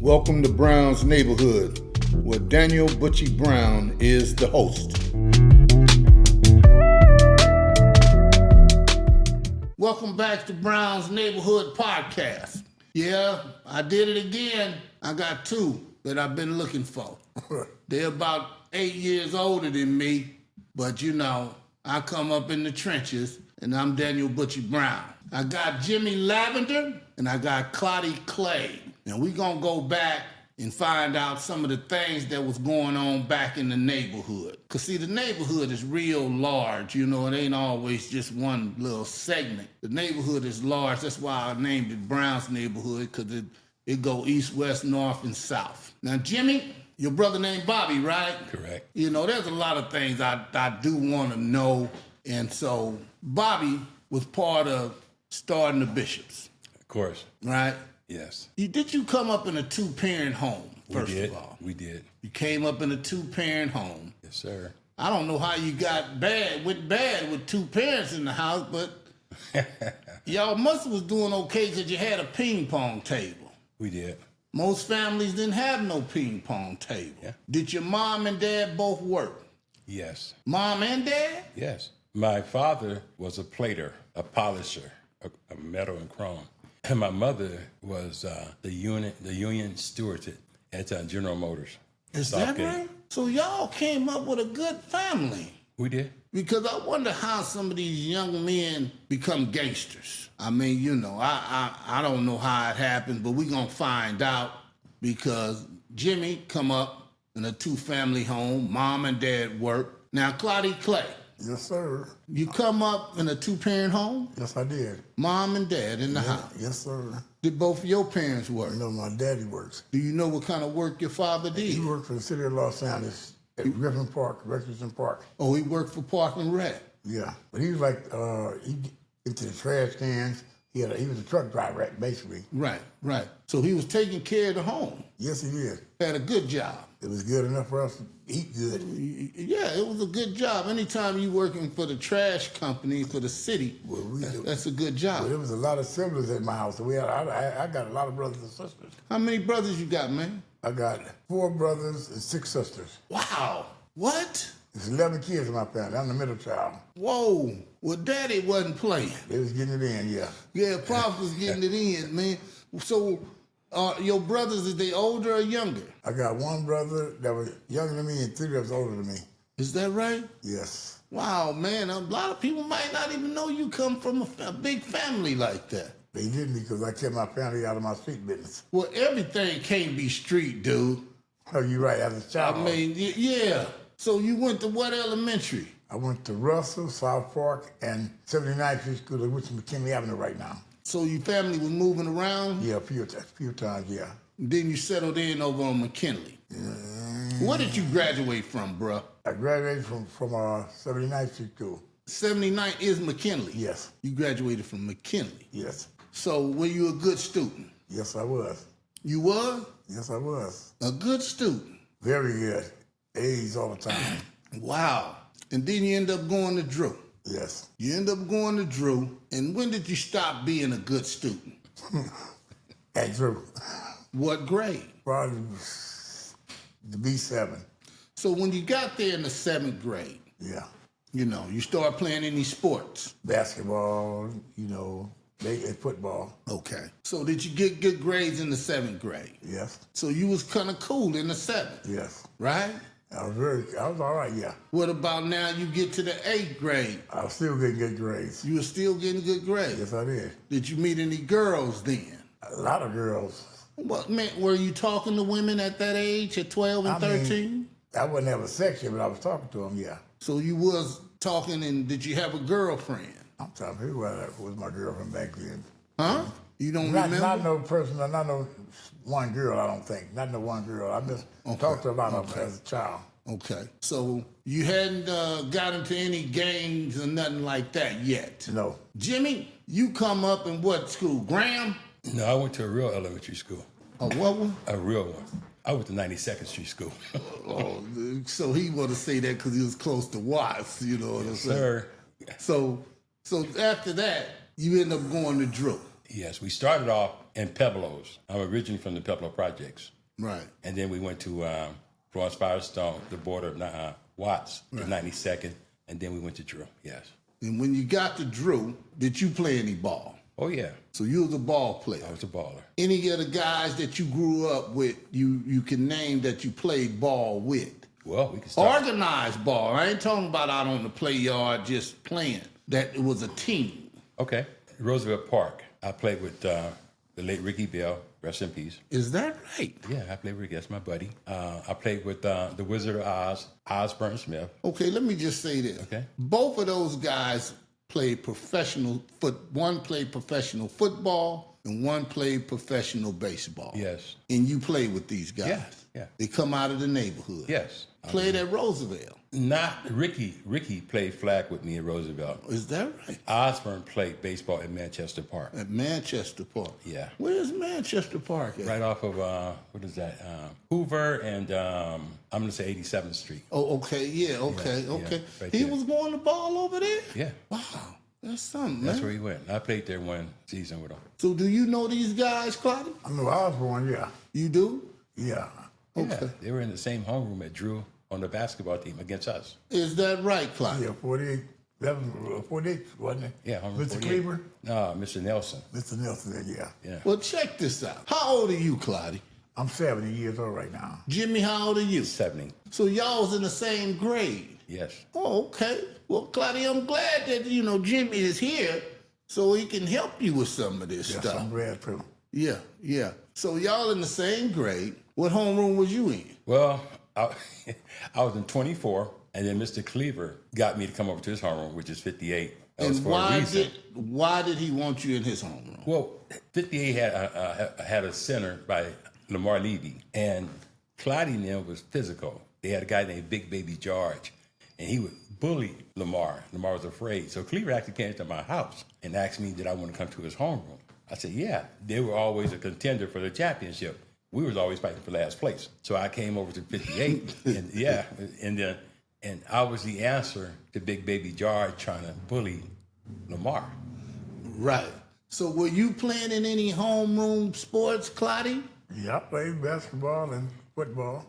Welcome to Brown's Neighborhood, where Daniel Butchie Brown is the host. Welcome back to Brown's Neighborhood Podcast. Yeah, I did it again. I got two that I've been looking for. They're about 8 years older than me, but you know, I come up in the trenches, and I'm Daniel Butchie Brown. I got Jimmy Lavender, and I got Clardy Clay. And we're going to go back and find out some of the things that was going on back in the neighborhood. Because, see, the neighborhood is real large. You know, it ain't always just one little segment. The neighborhood is large. That's why I named it Brown's Neighborhood, because it go east, west, north, and south. Now, Jimmy, your brother named Bobby, right? Correct. You know, there's a lot of things I do want to know. And so Bobby was part of starting the Bishops. Of course. Right? Yes. Did you come up in a two-parent home, first of all? We did. You came up in a two-parent home. Yes, sir. I don't know how you went bad with two parents in the house, but y'all must have was doing okay because you had a ping pong table. We did. Most families didn't have no ping pong table. Yeah. Did your mom and dad both work? Yes. Mom and dad? Yes. My father was a plater, a polisher, a metal and chrome. And my mother was the union stewardess at General Motors. Is that right? So y'all came up with a good family. We did. Because I wonder how some of these young men become gangsters. I mean, you know, I don't know how it happens, but we're going to find out because Jimmy come up in a two-family home. Mom and dad work. Now, Clardy Clay. Yes, sir. You come up in a two-parent home? Yes, I did. Mom and dad in the house? Yes, sir. Did both of your parents work? No, my daddy works. Do you know what kind of work your father did? He worked for the city of Los Angeles at Griffin Park, Richardson Park. Oh, he worked for Park and Rec? Yeah. But he was like, he into the trash cans. He was a truck driver, basically. Right. So he was taking care of the home. Yes, he did. Had a good job. It was good enough for us to eat good. Yeah, it was a good job. Anytime you working for the trash company, for the city, that's a good job. Well, there was a lot of siblings at my house. So I got a lot of brothers and sisters. How many brothers you got, man? I got 4 brothers and 6 sisters. Wow. What? There's 11 kids in my family. I'm the middle child. Whoa. Well, Daddy wasn't playing. They was getting it in, yeah. Yeah, Pops was getting it in, man. So, your brothers, is they older or younger? I got 1 brother that was younger than me and 3 that was older than me. Is that right? Yes. Wow, man. A lot of people might not even know you come from a big family like that. They didn't because I kept my family out of my street business. Well, everything can't be street, dude. Oh, you're right. As a child. I mean, yeah. So you went to what elementary? I went to Russell, South Park, and 79th Street School, which is McKinley Avenue right now. So your family was moving around? Yeah, a few times, yeah. Then you settled in over on McKinley. Where did you graduate from, bruh? I graduated from 79th Street School. 79 is McKinley? Yes. You graduated from McKinley? Yes. So were you a good student? Yes, I was. You were? Yes, I was. A good student? Very good. A's all the time. Wow. And then you end up going to Drew? Yes. You end up going to Drew, and when did you stop being a good student? At Drew. What grade? Probably the B7. So when you got there in the 7th grade, yeah, you know, you start playing any sports? Basketball, and football. Okay. So did you get good grades in the 7th grade? Yes. So you was kind of cool in the 7th? Yes. Right? I was all right, yeah. What about now you get to the 8th grade? I was still getting good grades. You were still getting good grades? Yes, I did. Did you meet any girls then? A lot of girls. What, man, were you talking to women at that age, at 12 and 13? I wouldn't have a section, but I was talking to them, yeah. So you was talking, and did you have a girlfriend? I'm talking who was my girlfriend back then. Huh? You don't remember? Not no person, not no one girl, I don't think. Not no one girl. I just talked to a lot of them as a child. Okay. So you hadn't got into any gangs or nothing like that yet? No. Jimmy, you come up in what school? Graham? No, I went to a real elementary school. A what one? A real one. I went to 92nd Street School. Oh, so he want to say that because he was close to Watts, you know what I'm saying? Sir. So after that, you end up going to Drew. Yes, we started off in Pueblos. I'm originally from the Pueblo Projects. Right. And then we went to Florence Firestone, the border of Watts, the 92nd. And then we went to Drew, yes. And when you got to Drew, did you play any ball? Oh, yeah. So you was a ball player. I was a baller. Any of the guys that you grew up with, you can name that you played ball with? Well, we can start. Organized ball. I ain't talking about out on the play yard just playing. That it was a team. Okay. Roosevelt Park. I played with the late Ricky Bell, rest in peace. Is that right? Yeah, I played with Ricky. That's my buddy. I played with the Wizard of Oz, Osborne Smith. Okay, let me just say this. Okay. Both of those guys played professional one played professional football and one played professional baseball. Yes. And you played with these guys. Yeah, yeah. They come out of the neighborhood. Yes. Played at Roosevelt. Not Ricky. Ricky played flag with me at Roosevelt. Is that right? Osborne played baseball at Manchester Park. At Manchester Park. Yeah. Where's Manchester Park at? Right off of, what is that? Hoover and I'm going to say 87th Street. Oh, okay. Yeah, okay, Yeah, okay. right He there. was going the ball over there? Yeah. Wow. That's something, That's man. where he went. I played there one season with him. So do you know these guys, Clardy? I knew Osborne, yeah. You do? Yeah. Yeah, Okay. they were in the same homeroom at Drew on the basketball team against us. Is that right, Clardy? Yeah, 48. That was 48, wasn't it? Yeah, homeroom Mr. 48. Cleaver? No, Mr. Nelson. Mr. Nelson, yeah. Yeah. Well, check this out. How old are you, Clardy? I'm 70 years old right now. Jimmy, how old are you? 70. So y'all was in the same grade. Yes. Oh, okay. Well, Clardy, I'm glad that, Jimmy is here so he can help you with some of this Yes, stuff. I'm glad too. Yeah, yeah. So y'all in the same grade. What homeroom was you in? Well, I was in 24, and then Mr. Cleaver got me to come over to his homeroom, which is 58. That was And for a reason. why did he want you in his homeroom? Well, 58 had a center by Lamar Levy, and Clardy and them was physical. They had a guy named Big Baby George, and he would bully Lamar. Lamar was afraid. So Cleaver actually came to my house and asked me, did I want to come to his homeroom? I said, yeah. They were always a contender for the championship. We was always fighting for last place. So I came over to 58, and yeah, and I was the answer to Big Baby George trying to bully Lamar. Right. So were you playing in any homeroom sports, Clardy? Yeah, I played basketball and football.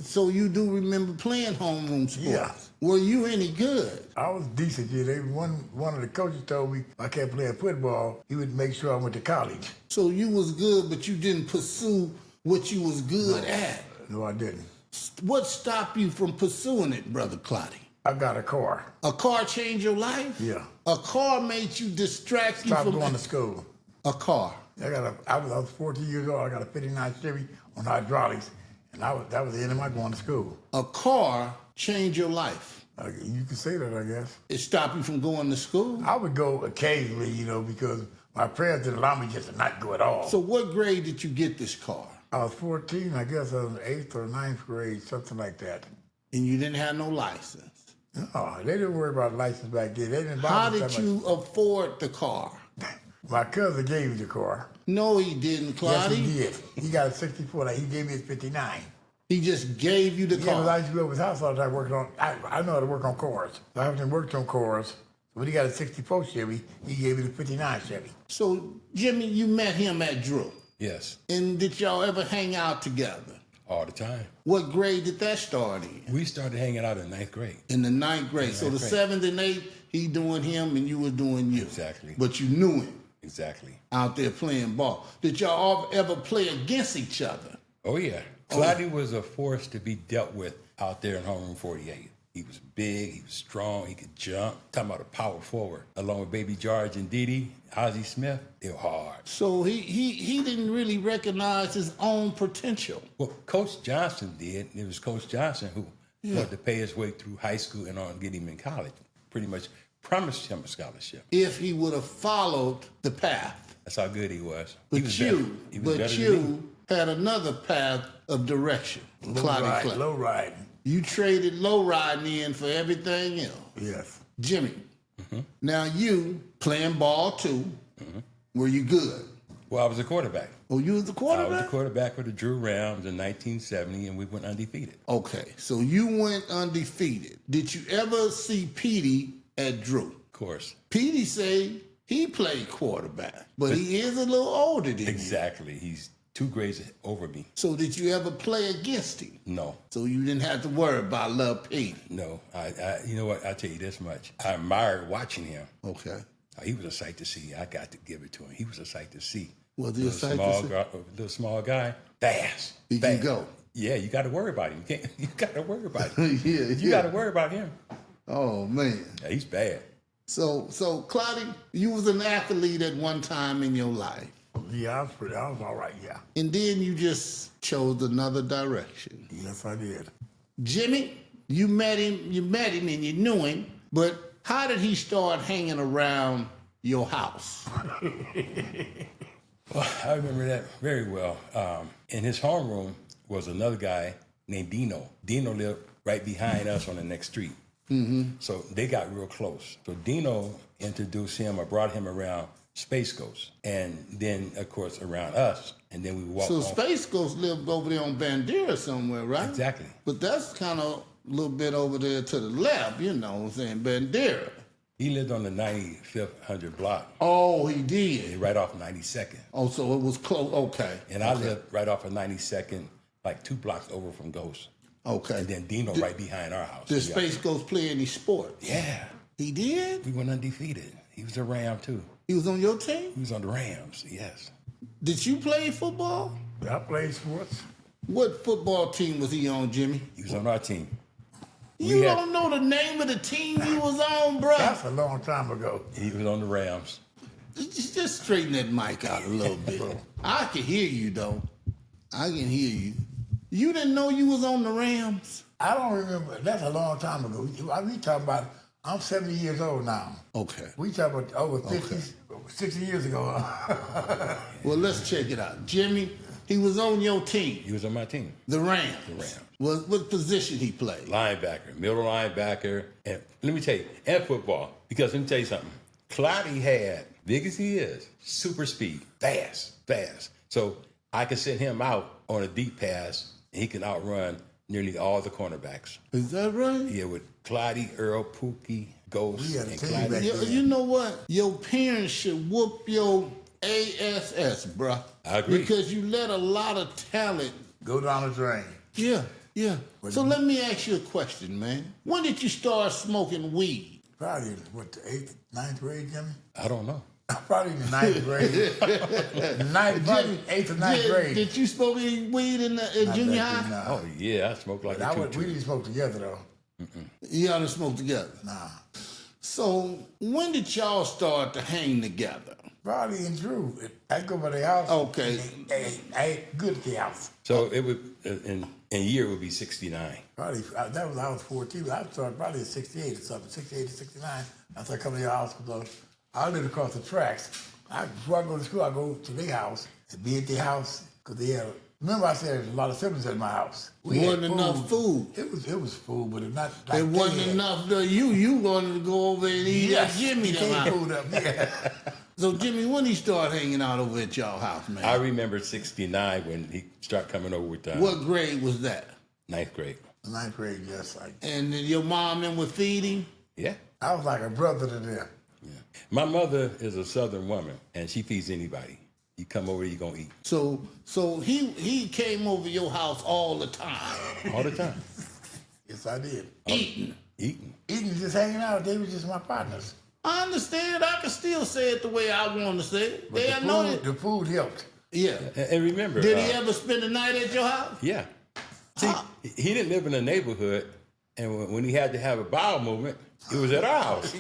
So you do remember playing homeroom sports? Yeah. Were you any good? I was decent. Yeah, one of the coaches told me I kept playing football, he would make sure I went to college. So you was good, but you didn't pursue what you was good at. No, I didn't. What stopped you from pursuing it, Brother Clardy? I got a car. A car changed your life? Yeah. A car made you distract you Stopped from going to school. a car. I was 14 years old. I got a 59 Chevy on hydraulics, and that was the end of my going to school. A car changed your life. You can say that, I guess. It stopped you from going to school. I would go occasionally, because my parents didn't allow me just to not go at all. So what grade did you get this car? I was 14, I guess I was in 8th or 9th grade, something like that. And you didn't have no license. No, they didn't worry about license back then. They didn't How bother did so you afford the car? much. My cousin gave me the car. No, he didn't, Yes, Clardy. he did. He got a 64. He gave me a 59. He just gave you the Yeah, 'cause I car. used to go over his house all the time working on. I know how to work on cars. So I haven't worked on cars. So when he got a 64 Chevy, he gave me the 59 Chevy. So, Jimmy, you met him at Drew. Yes, And did y'all ever hang out together? all the time. What grade did that start in? We started hanging out in 9th grade. In the 9th grade. So the Ninth grade. 7th and 8th, he doing him and you were doing you. Exactly. But you knew him Exactly. out there playing ball. Did y'all all ever play against each other? Oh, yeah. Clardy was a force to be dealt with out there in homeroom 48. He was big, he was strong, he could jump. Talking about a power forward. Along with Baby George and Dee Ozzie Smith, they were hard. So he didn't really recognize his own potential. Well, Coach Johnson did. It was Coach Johnson who wanted to pay his way through high school and on get him in college. Pretty much promised him a scholarship. If he would have followed the path. That's how good he was. But He was better. He was better than me. you had another path of direction. Clardy Clark. Low riding. You traded low riding in for everything else. Yes. Jimmy, now you playing ball too. Were you good? Well, I was a quarterback. Oh, you was the I was quarterback? the quarterback for the Drew Rams in 1970, and we went undefeated. Okay, so you went undefeated. Did you ever see Petey at Drew? Of course. Petey say He played quarterback, but he is a little older than you. Exactly. He's 2 grades over me. So did you ever play against him? No. So you didn't have to worry about Love Pete. No. You know what? I'll tell you this much. I admired watching him. Okay. He was a sight to see. I got to give it to him. He was a sight to see. Was he a sight to see? Little small guy, fast. Did you go? Yeah, you got to worry about him. You got to worry about him. You got to worry about him. Oh man. Yeah, he's bad. So Clardy, you was an athlete at one time in your life. Yeah, I was all right, yeah. And then you just chose another direction. Yes, I did. Jimmy, you met him and you knew him, but how did he start hanging around your house? Well, I remember that very well. In his homeroom was another guy named Dino. Dino lived right behind us on the next street. Mm-hmm. So they got real close. So Dino introduced him or brought him around Space Ghost. And then, of course, around us. And then we walked So on. Space Ghost lived over there on Bandera somewhere, right? Exactly. But that's kind of a little bit over there to the left, you know what I'm saying, Bandera. He lived on the 9500 block, Oh, he did. right off 92nd. Oh, so it was close. Okay. And I lived right off of 92nd, like 2 blocks over from Ghost. Okay. And then Dino right behind our house. Did Yeah. Space Ghost play any sport? Yeah. He did? We went undefeated. He was a Ram, too. He was on your team? He was on the Rams, yes. Did you play football? I played sports. What football team was he on, Jimmy? He was on our team. You had- don't know the name of the team he was on, bro. That's a long time ago. He was on the Rams. Just straighten that mic out a little bit. I can hear you, though. I can hear you. You didn't know you was on the Rams? I don't remember. That's a long time ago. We talking about, I'm 70 years old now. Okay. We talking about over 50, 60 years ago. Well, let's check it out. Jimmy, he was on your team, He was on my team. the Rams. The Rams. What position he played? Linebacker, middle linebacker, and let me tell you, and football. Because let me tell you something. Clardy had, big as he is, super speed, fast. So I could send him out on a deep pass, and he can outrun nearly all the cornerbacks. Is that right? Yeah, with Clardy, Earl, Pookie, Ghost, We had a and team Clardy. back You, then. you know what? Your parents should whoop your ass, bruh. I agree. Because you let a lot of talent. Go down the drain. Yeah. So let me ask you a question, man. When did you start smoking weed? Probably, what, the 8th, 9th grade, Jimmy? I don't know. Probably in the 9th grade. Probably 8th or 9th grade. Did you smoke any weed in Not junior that high? good, nah. Oh, yeah, I smoked like But a we two-two. didn't smoke together, though. Y'all didn't smoke together. Nah. So when did y'all start to hang together? Probably in Drew. I go by the house. Okay. I good at the house. So it would, in year, it would be 69. Probably, I was 14. I started probably at 68 or something, 68 to 69. I started coming to your house because I lived across the tracks. Before I go to school, I go to their house and be at their house because they had. Remember, I said there's a lot of siblings at my house. We had Wasn't enough food. It was food, but it's not like It wasn't they had. enough. You wanted to go over and eat at Jimmy they them had house. food up. Yeah. So Jimmy, when he started hanging out over at y'all house, man? I remember 69 when he started coming over with What grade was that? 9th grade. 9th grade, yes. And then your mom and would feed him? Yeah. I was like a brother to them. My mother is a Southern woman, and she feeds anybody. You come over, you gonna eat So he came over your house all the time, all the time, Yes, I did. eating. eating. Eating, just hanging out. They were just my partners. I understand. I can still say it the way I want to say it. But I know it. the food helped. Yeah. And remember, Did he ever spend the night at your house? yeah. See, he didn't live in a neighborhood, and when he had to have a bowel movement, it was at our house.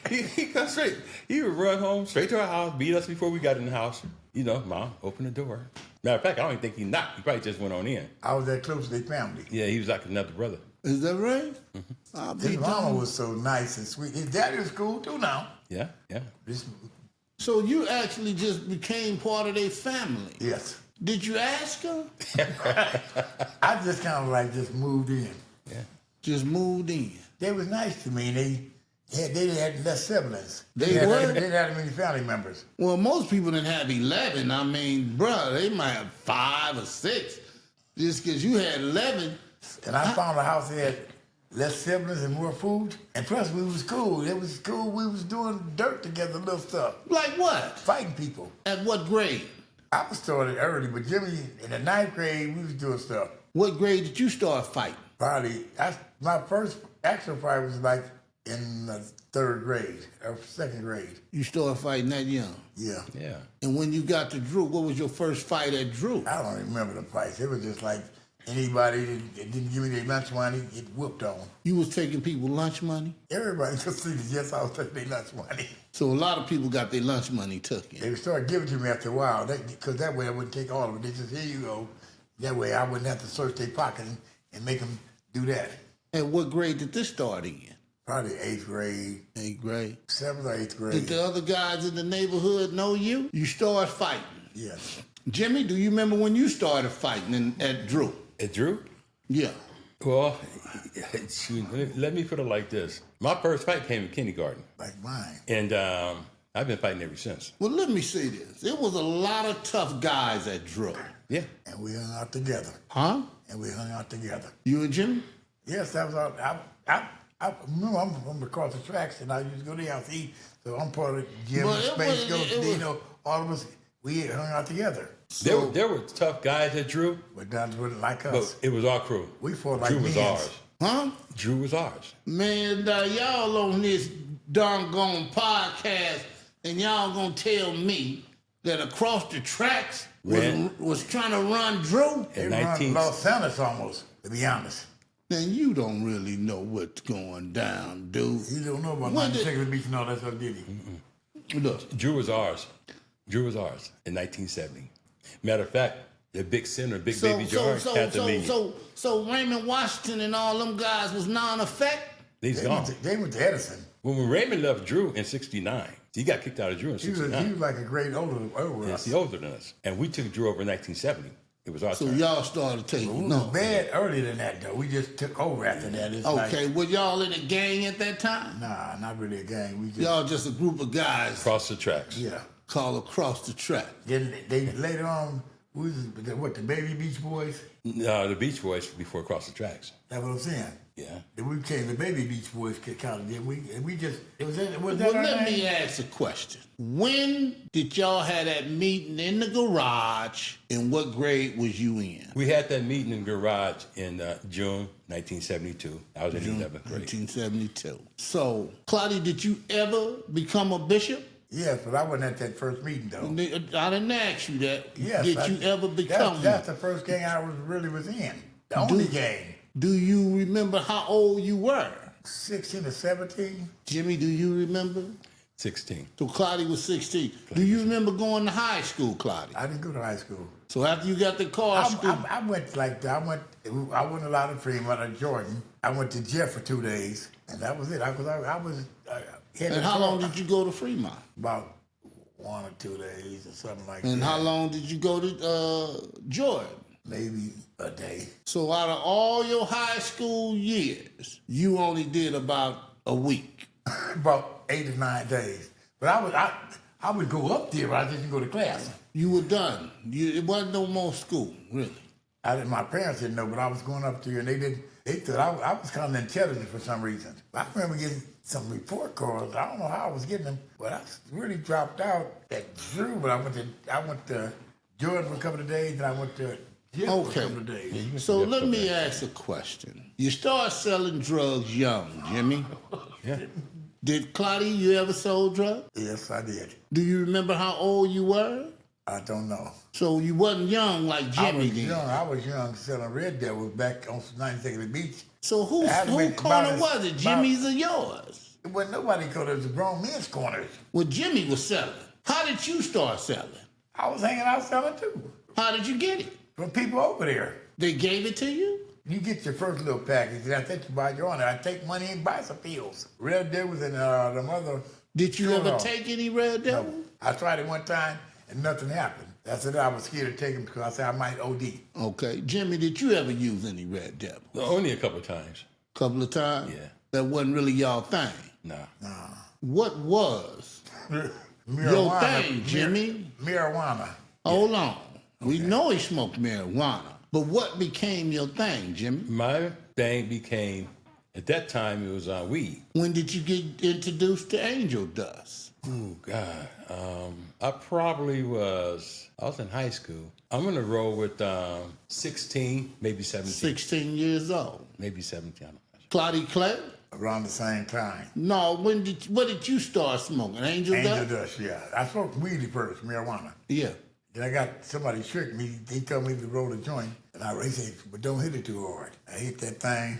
he come straight. He would run home straight to our house, beat us before we got in the house. You know, Mom, open the door. Matter of fact, I don't even think he knocked. He probably just went on in. I was that close to their family. Yeah, he was like another brother. Is that right? I'll be His mama darned. was so nice and sweet. His daddy was cool too now. Yeah. This, So you actually just became part of their family. yes. Did you ask her? I just kind of like just moved in. Yeah. Just moved in. They was nice to me. They had less siblings. They didn't were? have- They didn't have many family members. Well, most people didn't have 11. I mean, bruh, they might have 5 or 6. Just because you had 11. And I found a house that had less siblings and more food. And plus, we was cool. It was cool. We was doing dirt together, little stuff, Like what? fighting people. At what grade? I was started early, but Jimmy, in the 9th grade, we was doing stuff. What grade did you start fighting? My first actual fight was like in the 3rd grade or 2nd grade. You started fighting that young. Yeah. Yeah. And when you got to Drew, what was your first fight at Drew? I don't remember the fights. It was just like anybody that didn't give me their lunch money, it whooped on. You was taking people lunch money? Everybody just said, yes, I was taking their lunch money. So a lot of people got their lunch money taken. They would start giving to me after a while, because that way I wouldn't take all of it. They just, here you go. That way I wouldn't have to search their pocket and make them do that. And what grade did this start in? Probably 8th grade, 8th grade. 7th or 8th grade. Did the other guys in the neighborhood know you? You started fighting. Yes. Jimmy, do you remember when you started fighting at Drew? At Drew? Yeah. Well, let me put it like this. My first fight came in kindergarten. Like mine. And I've been fighting ever since. Well, let me say this. It was a lot of tough guys at Drew. Yeah. And we hung out together. Huh? And we hung out together. You and Jimmy? Yes, that was all. I remember I'm from across the tracks, and I used to go to the house to eat. So I'm part of the gym, Well, Space Ghost, all of us, we hung out together. There were tough guys at Drew, But Don wasn't like us. but it was our crew. We fought like Drew was men. ours. Huh? Drew was ours. Man, y'all on this doggone podcast, and y'all gonna tell me that across the tracks was trying to run Drew? They In run 19 Los Angeles almost, to be honest. Then you don't really know what's going down, dude. You don't know about When 92nd Beach and all that stuff, did he? Look, Drew was ours. Drew was ours in 1970. Matter of fact, the big center, Big Baby George, had the meeting. so Raymond Washington and all them guys was non-effect? He's They gone. went to Edison. When Raymond left Drew in 69, he got kicked out of Drew in He was 69. like a grade over Yes, us. he's older than us. And we took Drew over in 1970. It was our So turn. y'all started taking We no. was bad earlier than that, though. We just took over after that. It's Okay, like, were y'all in a gang at that time? nah, not really a gang. We just, Y'all just a group of guys Across the tracks. yeah. called across the track. Then they later on, we was, the Baby Beach Boys? No, the Beach Boys before Across the Tracks. That's what I'm saying. Yeah. Then we became the Baby Beach Boys, kind of, did we? And we just, was that Well, our let name? me ask a question. When did y'all have that meeting in the garage, and what grade was you in? We had that meeting in the garage in June 1972. I was in 11th grade. 1972. So, Clardy, did you ever become a bishop? Yes, but I wasn't at that first meeting, though. I didn't ask you that. Yes, Did you ever become That's one? the first gang I really was in. The only gang. Do you remember how old you were? 16 or 17. Jimmy, do you remember? 16. So Clardy was 16. Do you remember going to high school, Clardy? I didn't go to high school. So after you got the car, I went like I went allowed to Fremont or Jordan. I went to Jeff for 2 days, and that was it. I was. and how long did you go to Fremont? About 1 or 2 days or something like And that. how long did you go to Jordan? Maybe a day. So out of all your high school years, you only did about a week. About 8 or 9 days. But I would go up there, but I didn't go to class. You were done. It wasn't no more school, really. My parents didn't know, but I was going up there, and they thought I was kind of intelligent for some reason. I remember getting some report cards. I don't know how I was getting them, but I really dropped out at Drew. But I went to Jordan for a couple of days, and I went to Jeff for a couple of days. So let me ask a question. You start selling drugs young, Jimmy. Yeah. Did Clardy, you ever sold drugs? Yes, I did. Do you remember how old you were? I don't know. So you wasn't young like Jimmy then. I was young selling Red Devils back on 92nd Beach. So who That went corner about was it? Jimmy's or yours? It wasn't nobody called it was the grown men's corners. Well, Jimmy was selling. How did you start selling? I was hanging out selling too. How did you get it? From people over there. They gave it to you? You get your first little package, and I think you buy your own. I take money and buy some pills. Red Devils and the mother. Did you Sure ever no. take any Red Devil? No. I tried it one time, and nothing happened. That's it. I was scared to take them because I said I might OD. Okay. Jimmy, did you ever use any Red Devil? Only a couple of times. Couple of times? Yeah. That wasn't really y'all thing. Nah. What was your thing, Jimmy? Marijuana. Hold on. We know he smoked marijuana. But what became your thing, Jimmy? My thing became At that time, it was weed. When did you get introduced to angel dust? Oh God, I was in high school. I'm gonna roll with 16, maybe 17, 16 years old. maybe 17. Clardy Clay? Around the same time. No, what did you start smoking? Angel Angel dust? dust, yeah. I smoked weed first, marijuana. Yeah. Then I got somebody tricked me. They told me to roll a joint, and he said, "But don't hit it too hard." I hit that thing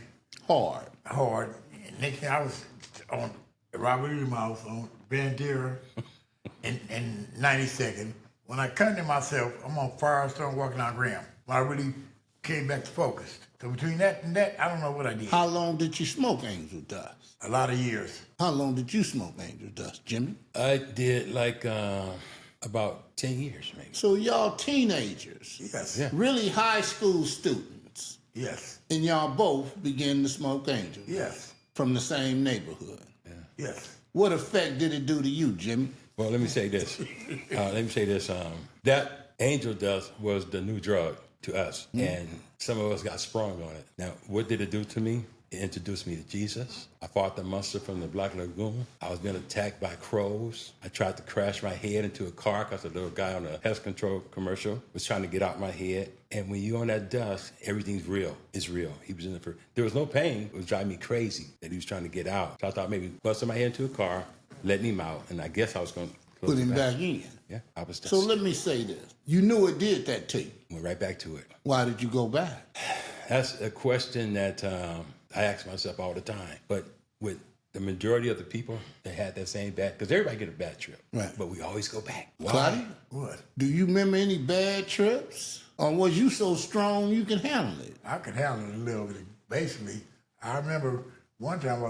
Hard. hard. And next thing I was on Robert E. Mouse on Bandera in 92nd. When I come to myself, I'm on Firestone walking down Graham. When I really came back to focus. So between that and that, I don't know what I did. How long did you smoke angel dust? A lot of years. How long did you smoke angel dust, Jimmy? I did like about 10 years, maybe. So y'all teenagers, Yes. Yeah. really high school students, Yes. and y'all both began to smoke angel Yes. from the same neighborhood. Yes. What effect did it do to you, Jimmy? Well, let me say this. That angel dust was the new drug to us, and some of us got sprung on it. Now, what did it do to me? It introduced me to Jesus. I fought the monster from the Black Lagoon. I was being attacked by crows. I tried to crash my head into a car because a little guy on a pest control commercial was trying to get out my head. And when you're on that dust, everything's real. It's real. He was in it for, there was no pain. It was driving me crazy that he was trying to get out. So I thought maybe busting my head into a car, letting him out, and I guess I was going to close Put it him back in. Yeah, I was just So let me say this. You knew it did that to you. went right back to it. Why did you go back? That's a question that I ask myself all the time. But with the majority of the people that had that same bad, because everybody get a bad trip, Right. but we always go back. Why? Clotty, What? do you remember any bad trips? Or was you so strong you can handle it? I could handle it a little bit. Basically, I remember one time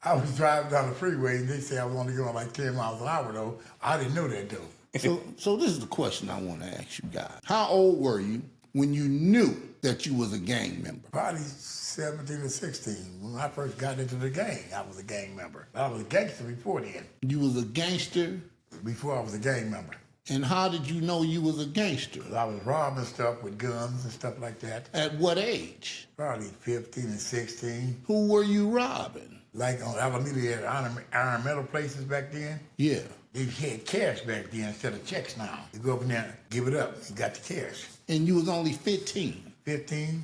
I was driving down the freeway and they said I was only going like 10 miles an hour though. I didn't know that though. So this is the question I want to ask you guys. How old were you when you knew that you was a gang member? Probably 17 or 16. When I first got into the gang, I was a gang member. I was a gangster before then, You was a gangster, before I was a gang member. and how did you know you was a gangster? 'Cause I was robbing stuff with guns and stuff like that. At what age? Probably 15 and 16. Who were you robbing? Like on Alameda, they had iron metal places back then. Yeah. They had cash back then instead of checks now. You go up in there, give it up, you got the cash. And you was only 15. 15,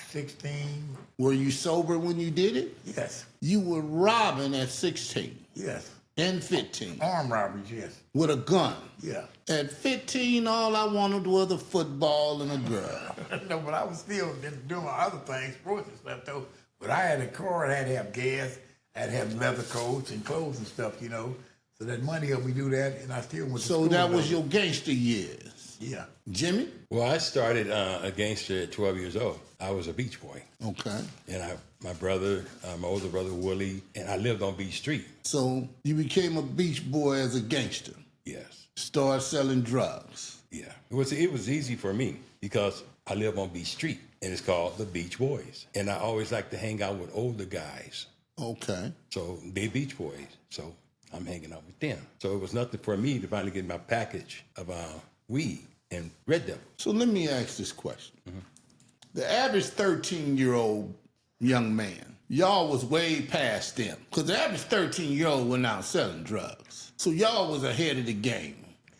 16, Were you sober when you did it? yes, You were robbing at 16 yes. and 15 Armed robberies, yes, with a gun. yeah. At 15, all I wanted was a football and a girl. No, but I was still doing other things, sports and stuff though. But I had a car, I had to have gas, I had to have leather coats and clothes and stuff, you know. So that money helped me do that, and I still went to So school. that was though. your gangster years. Yeah. Jimmy? Well, I started a gangster at 12 years old. I was a beach boy. Okay. And my brother, my older brother, Willie, and I lived on Beach Street. So you became a beach boy as a gangster. Yes. Started selling drugs. Yeah. It was easy for me because I live on Beach Street, and it's called the Beach Boys. And I always like to hang out with older guys. Okay. So they Beach Boys. So I'm hanging out with them. So it was nothing for me to finally get my package of weed and Red Devil. So let me ask this question. The average 13-year-old young man, y'all was way past them. Because the average 13-year-old went out selling drugs. So y'all was ahead of the game.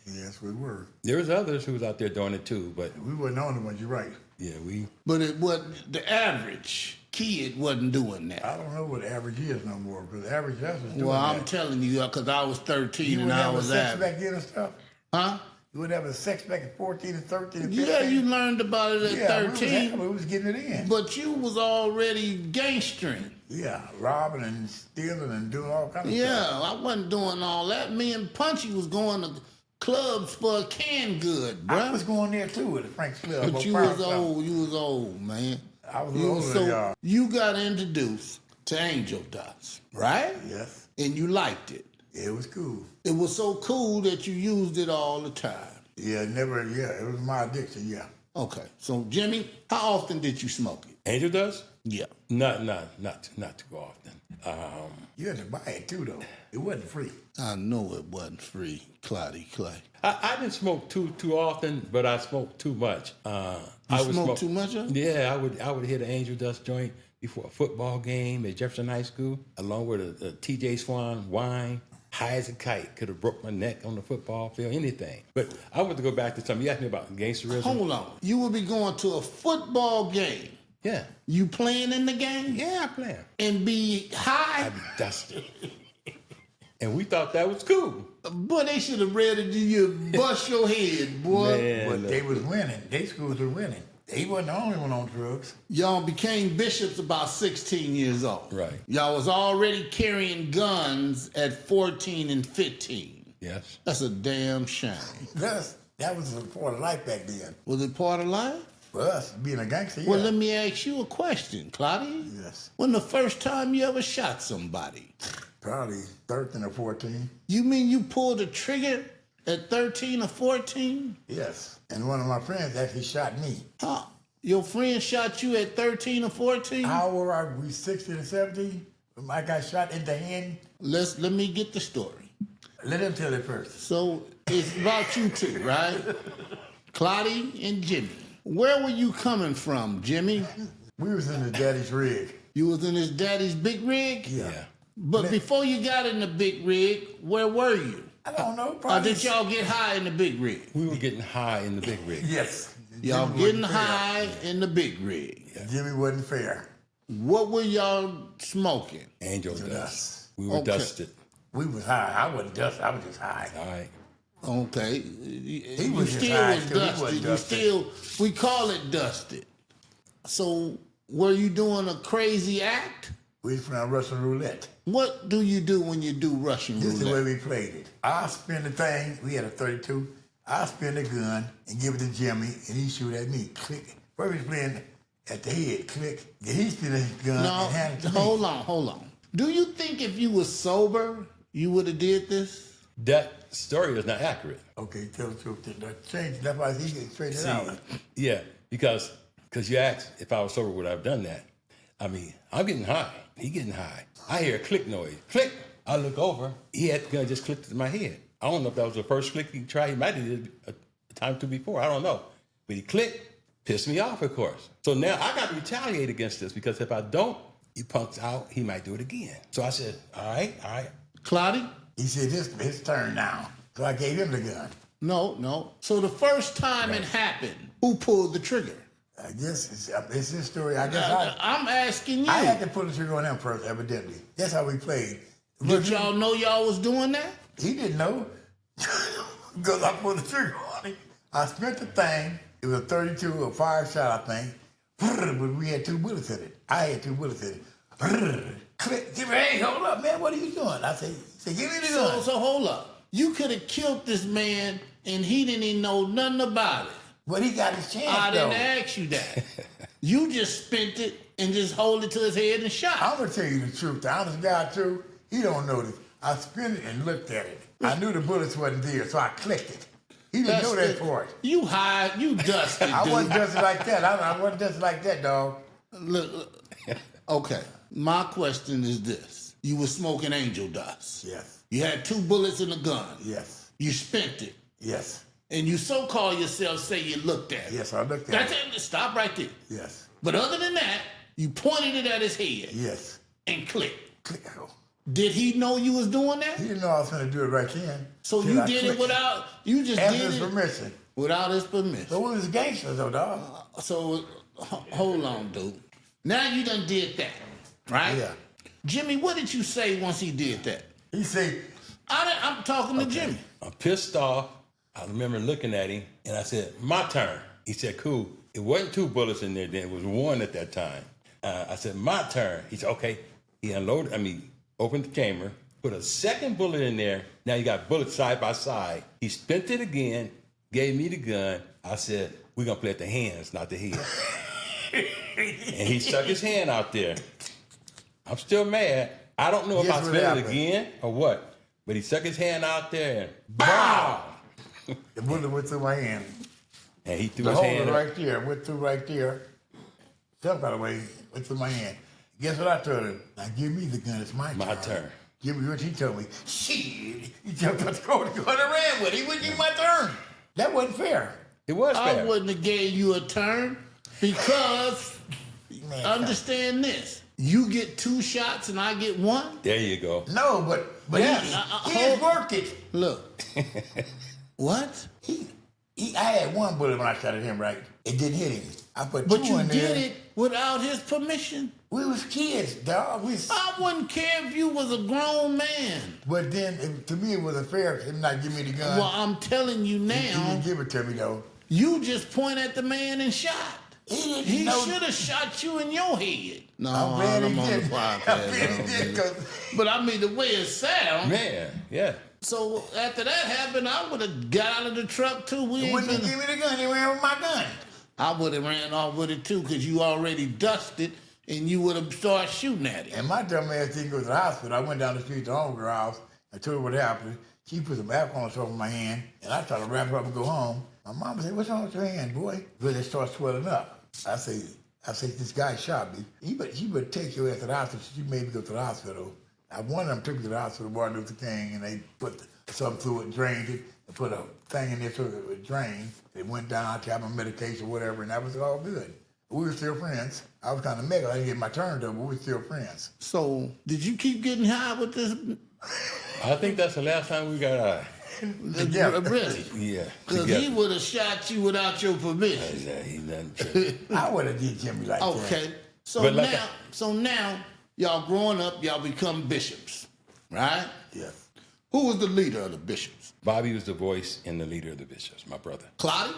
Yes, we were. There was others who was out there doing it too, but We weren't the only ones, you're right. yeah, we. But it wasn't, the average kid wasn't doing that. I don't know what average is no more, because the average us was doing Well, I'm that. telling you, because I was 13 You and wouldn't I have a was sex average. back then and stuff? Huh? You would have a sex back at 14 and 13 and 15? Yeah, you learned about it at Yeah, 13. we was getting it in. But you was already gangstering. Yeah, robbing and stealing and doing all kinds of Yeah, stuff. I wasn't doing all that. Me and Punchy was going to clubs for a canned good, bro. I was going there too with the Frank's Club. But you was old. You was old, man. I was You older was than y'all. you got introduced to angel dust, right? Yes, And you liked it. it was cool. It was so cool that you used it all the time. Yeah, it was my addiction, yeah. Okay, so Jimmy, how often did you smoke it? Angel does? Yeah. Not too often. You had to buy it too, though. It wasn't free. I know it wasn't free, Clardy Clay. I didn't smoke too often, but I smoked too much. You I would smoked smoke too much of it? Yeah, I would hit an angel dust joint before a football game at Jefferson High School, along with a T.J. Swan wine. High as a kite, could have broke my neck on the football field, anything. But I want to go back to something. You asked me about gangsterism. Hold on. You would be going to a football game. Yeah. You playing in the game? Yeah, I play. And be high? I'd be dusted. And we thought that was cool. Boy, they should have read it to you. Bust your head, boy. Man, But they was winning. They schools were winning. He wasn't the only one on drugs. Y'all became bishops about 16 years old. Right. Y'all was already carrying guns at 14 and 15. Yes. That's a damn shame. That was a part of life back then. Was it part of life? For us, being a gangster, yeah. Well, let me ask you a question, Clardy. Yes. When the first time you ever shot somebody? Probably 13 or 14. You mean you pulled the trigger at 13 or 14? Yes. And one of my friends actually shot me. Huh? Your friend shot you at 13 or 14? How old are we, 16 or 17? I got shot in the hand. Let me get the story. Let him tell it first. So it's about you two, right? Clardy and Jimmy. Where were you coming from, Jimmy? We was in his daddy's rig. You was in his daddy's big rig? Yeah. But before you got in the big rig, where were you? I don't know. Or Probably. did y'all get high in the big rig? We were getting high in the big rig. Yes. Y'all Jimmy getting wasn't fair. high in the big rig. Jimmy wasn't fair. What were y'all smoking? Angel dust. dust. We were Okay. dusted. We was high. I wasn't dust. I was just high. All right. Okay. He was just high, too. He wasn't dusted. We call it dusted. So were you doing a crazy act? We was playing Russian roulette. What do you do when you do Russian This is the way roulette? we played it. I spin the thing. We had a 32. I spin the gun and give it to Jimmy, and he shoot at me. Click. First he's playing at the head. Click. Then he spin his gun No, and hand it to me. hold on. Do you think if you was sober, you would have did this? That story is not accurate. Okay, tell the truth. Change. That's why he get straightened See, out. yeah, because you asked if I was sober, would I have done that? I mean, I'm getting high. He getting high. I hear a click noise. Click. I look over. He had the gun just clicked in my head. I don't know if that was the first click he tried. He might have did it a time or two before. I don't know. But he clicked, pissed me off, of course. So now I got to retaliate against this because if I don't, he punks out, he might do it again. So I said, all right. Clardy? He said, this his turn now. So I gave him the gun. No. So the first time it happened, who pulled the trigger? I guess it's his story. I guess I'm asking you. I had to pull the trigger on him first, evidently. That's how we played. Did y'all know y'all was doing that? He didn't know because I pulled the trigger on him. I spent the thing. It was a 32, a 5-shot, I think. But we had 2 bullets in it. I had 2 bullets in it. Click. Jimmy, hey, hold up, man. What are you doing? I said, give me the gun. So hold up. You could have killed this man and he didn't even know nothing about it. But he got his chance, I though. didn't ask you that. You just spent it and just hold it to his head and shot. I'm going to tell you the truth. The honest guy, too, he don't know this. I spun it and looked at it. I knew the bullets wasn't there, so I clicked it. He didn't know that part. You high, you dusty, dude. I wasn't dusted like that. I wasn't dusted like that, dog. Look, okay, my question is this. You were smoking angel dust. Yes. You had 2 bullets in the gun. Yes. You spent it. Yes. And you so-called yourself say you looked at it. Yes, I looked at That's it. it. Stop right there. Yes. But other than that, you pointed it at his head Yes. and clicked. Click. Oh. Did he know you was doing that? He didn't know I was going to do it right then. So Till you I did it clicked without, you just After did his it permission. without his permission. So we was gangsters, though, dog. So hold on, dude. Now you done did that, right? Yeah. Jimmy, what did you say once he did that? He said, I'm talking to Jimmy. I'm pissed off. I remember looking at him, and I said, my turn. He said, cool. It wasn't 2 bullets in there then. It was 1 at that time. I said, my turn. He said, okay. He opened the chamber, put a second bullet in there. Now you got bullets side by side. He spent it again, gave me the gun. I said, we're going to play at the hands, not the head. And he stuck his hand out there. I'm still mad. I don't know if Guess I what spent it happened? again or what, but he stuck his hand out there and BOW! the bullet went through my hand. And he threw The his hole hand was up. right there, went through right there. Some kind of way, went through my hand. Guess what I told him? Now give me the gun, it's my turn. Give me what he told me. Shit, he jumped out the car and ran with it. He wouldn't give my turn. That wasn't fair. It was I fair. wouldn't have gave you a turn because Man, understand this. You get 2 shots and I get 1? There you go. No, but Yeah, he worked it. Look. What? I had 1 bullet when I shot at him, right? It didn't hit him. I put 2 But you in there. did it without his permission? We was kids, dog. I wouldn't care if you was a grown man. But then, to me, it wasn't fair for him not give me the gun. Well, I'm telling you He now, didn't give it to me, though. you just point at the man and shot. He know- should have shot you in your head. No, I'm glad he on the did. podcast. I'm glad he did, 'cause But I mean, the way it sounds. Man, yeah. So after that happened, I would have got out of the truck too. he wouldn't give me the gun. He ran with my gun. I would have ran off with it too, because you already dusted and you would have started shooting at it. And my dumb ass didn't go to the hospital. I went down the street to the homegirl house. I told her what happened. She put some alcohol on top of my hand, and I tried to wrap her up and go home. My mom said, "What's wrong with your hand, boy?" Because it started swelling up. I say, "This guy shot me. He would take your ass to the hospital." She made me go to the hospital. One of them took me to the hospital, Martin Luther King, and they put something through it, drained it, and put a thing in there so it would drain. It went down, I took my medication, whatever, and that was all good. We were still friends. I was kind of mega. I didn't get my turn though, but we were still friends. So did you keep getting high with this? I think that's the last time we got high. Yeah. Really? Yeah. Because he would have shot you without your permission. Yeah, he done. I would have did Jimmy like that. Okay. So But like now, y'all growing up, y'all become bishops, right? Yes. Who was the leader of the bishops? Bobby was the voice and the leader of the bishops, my brother. Clardy?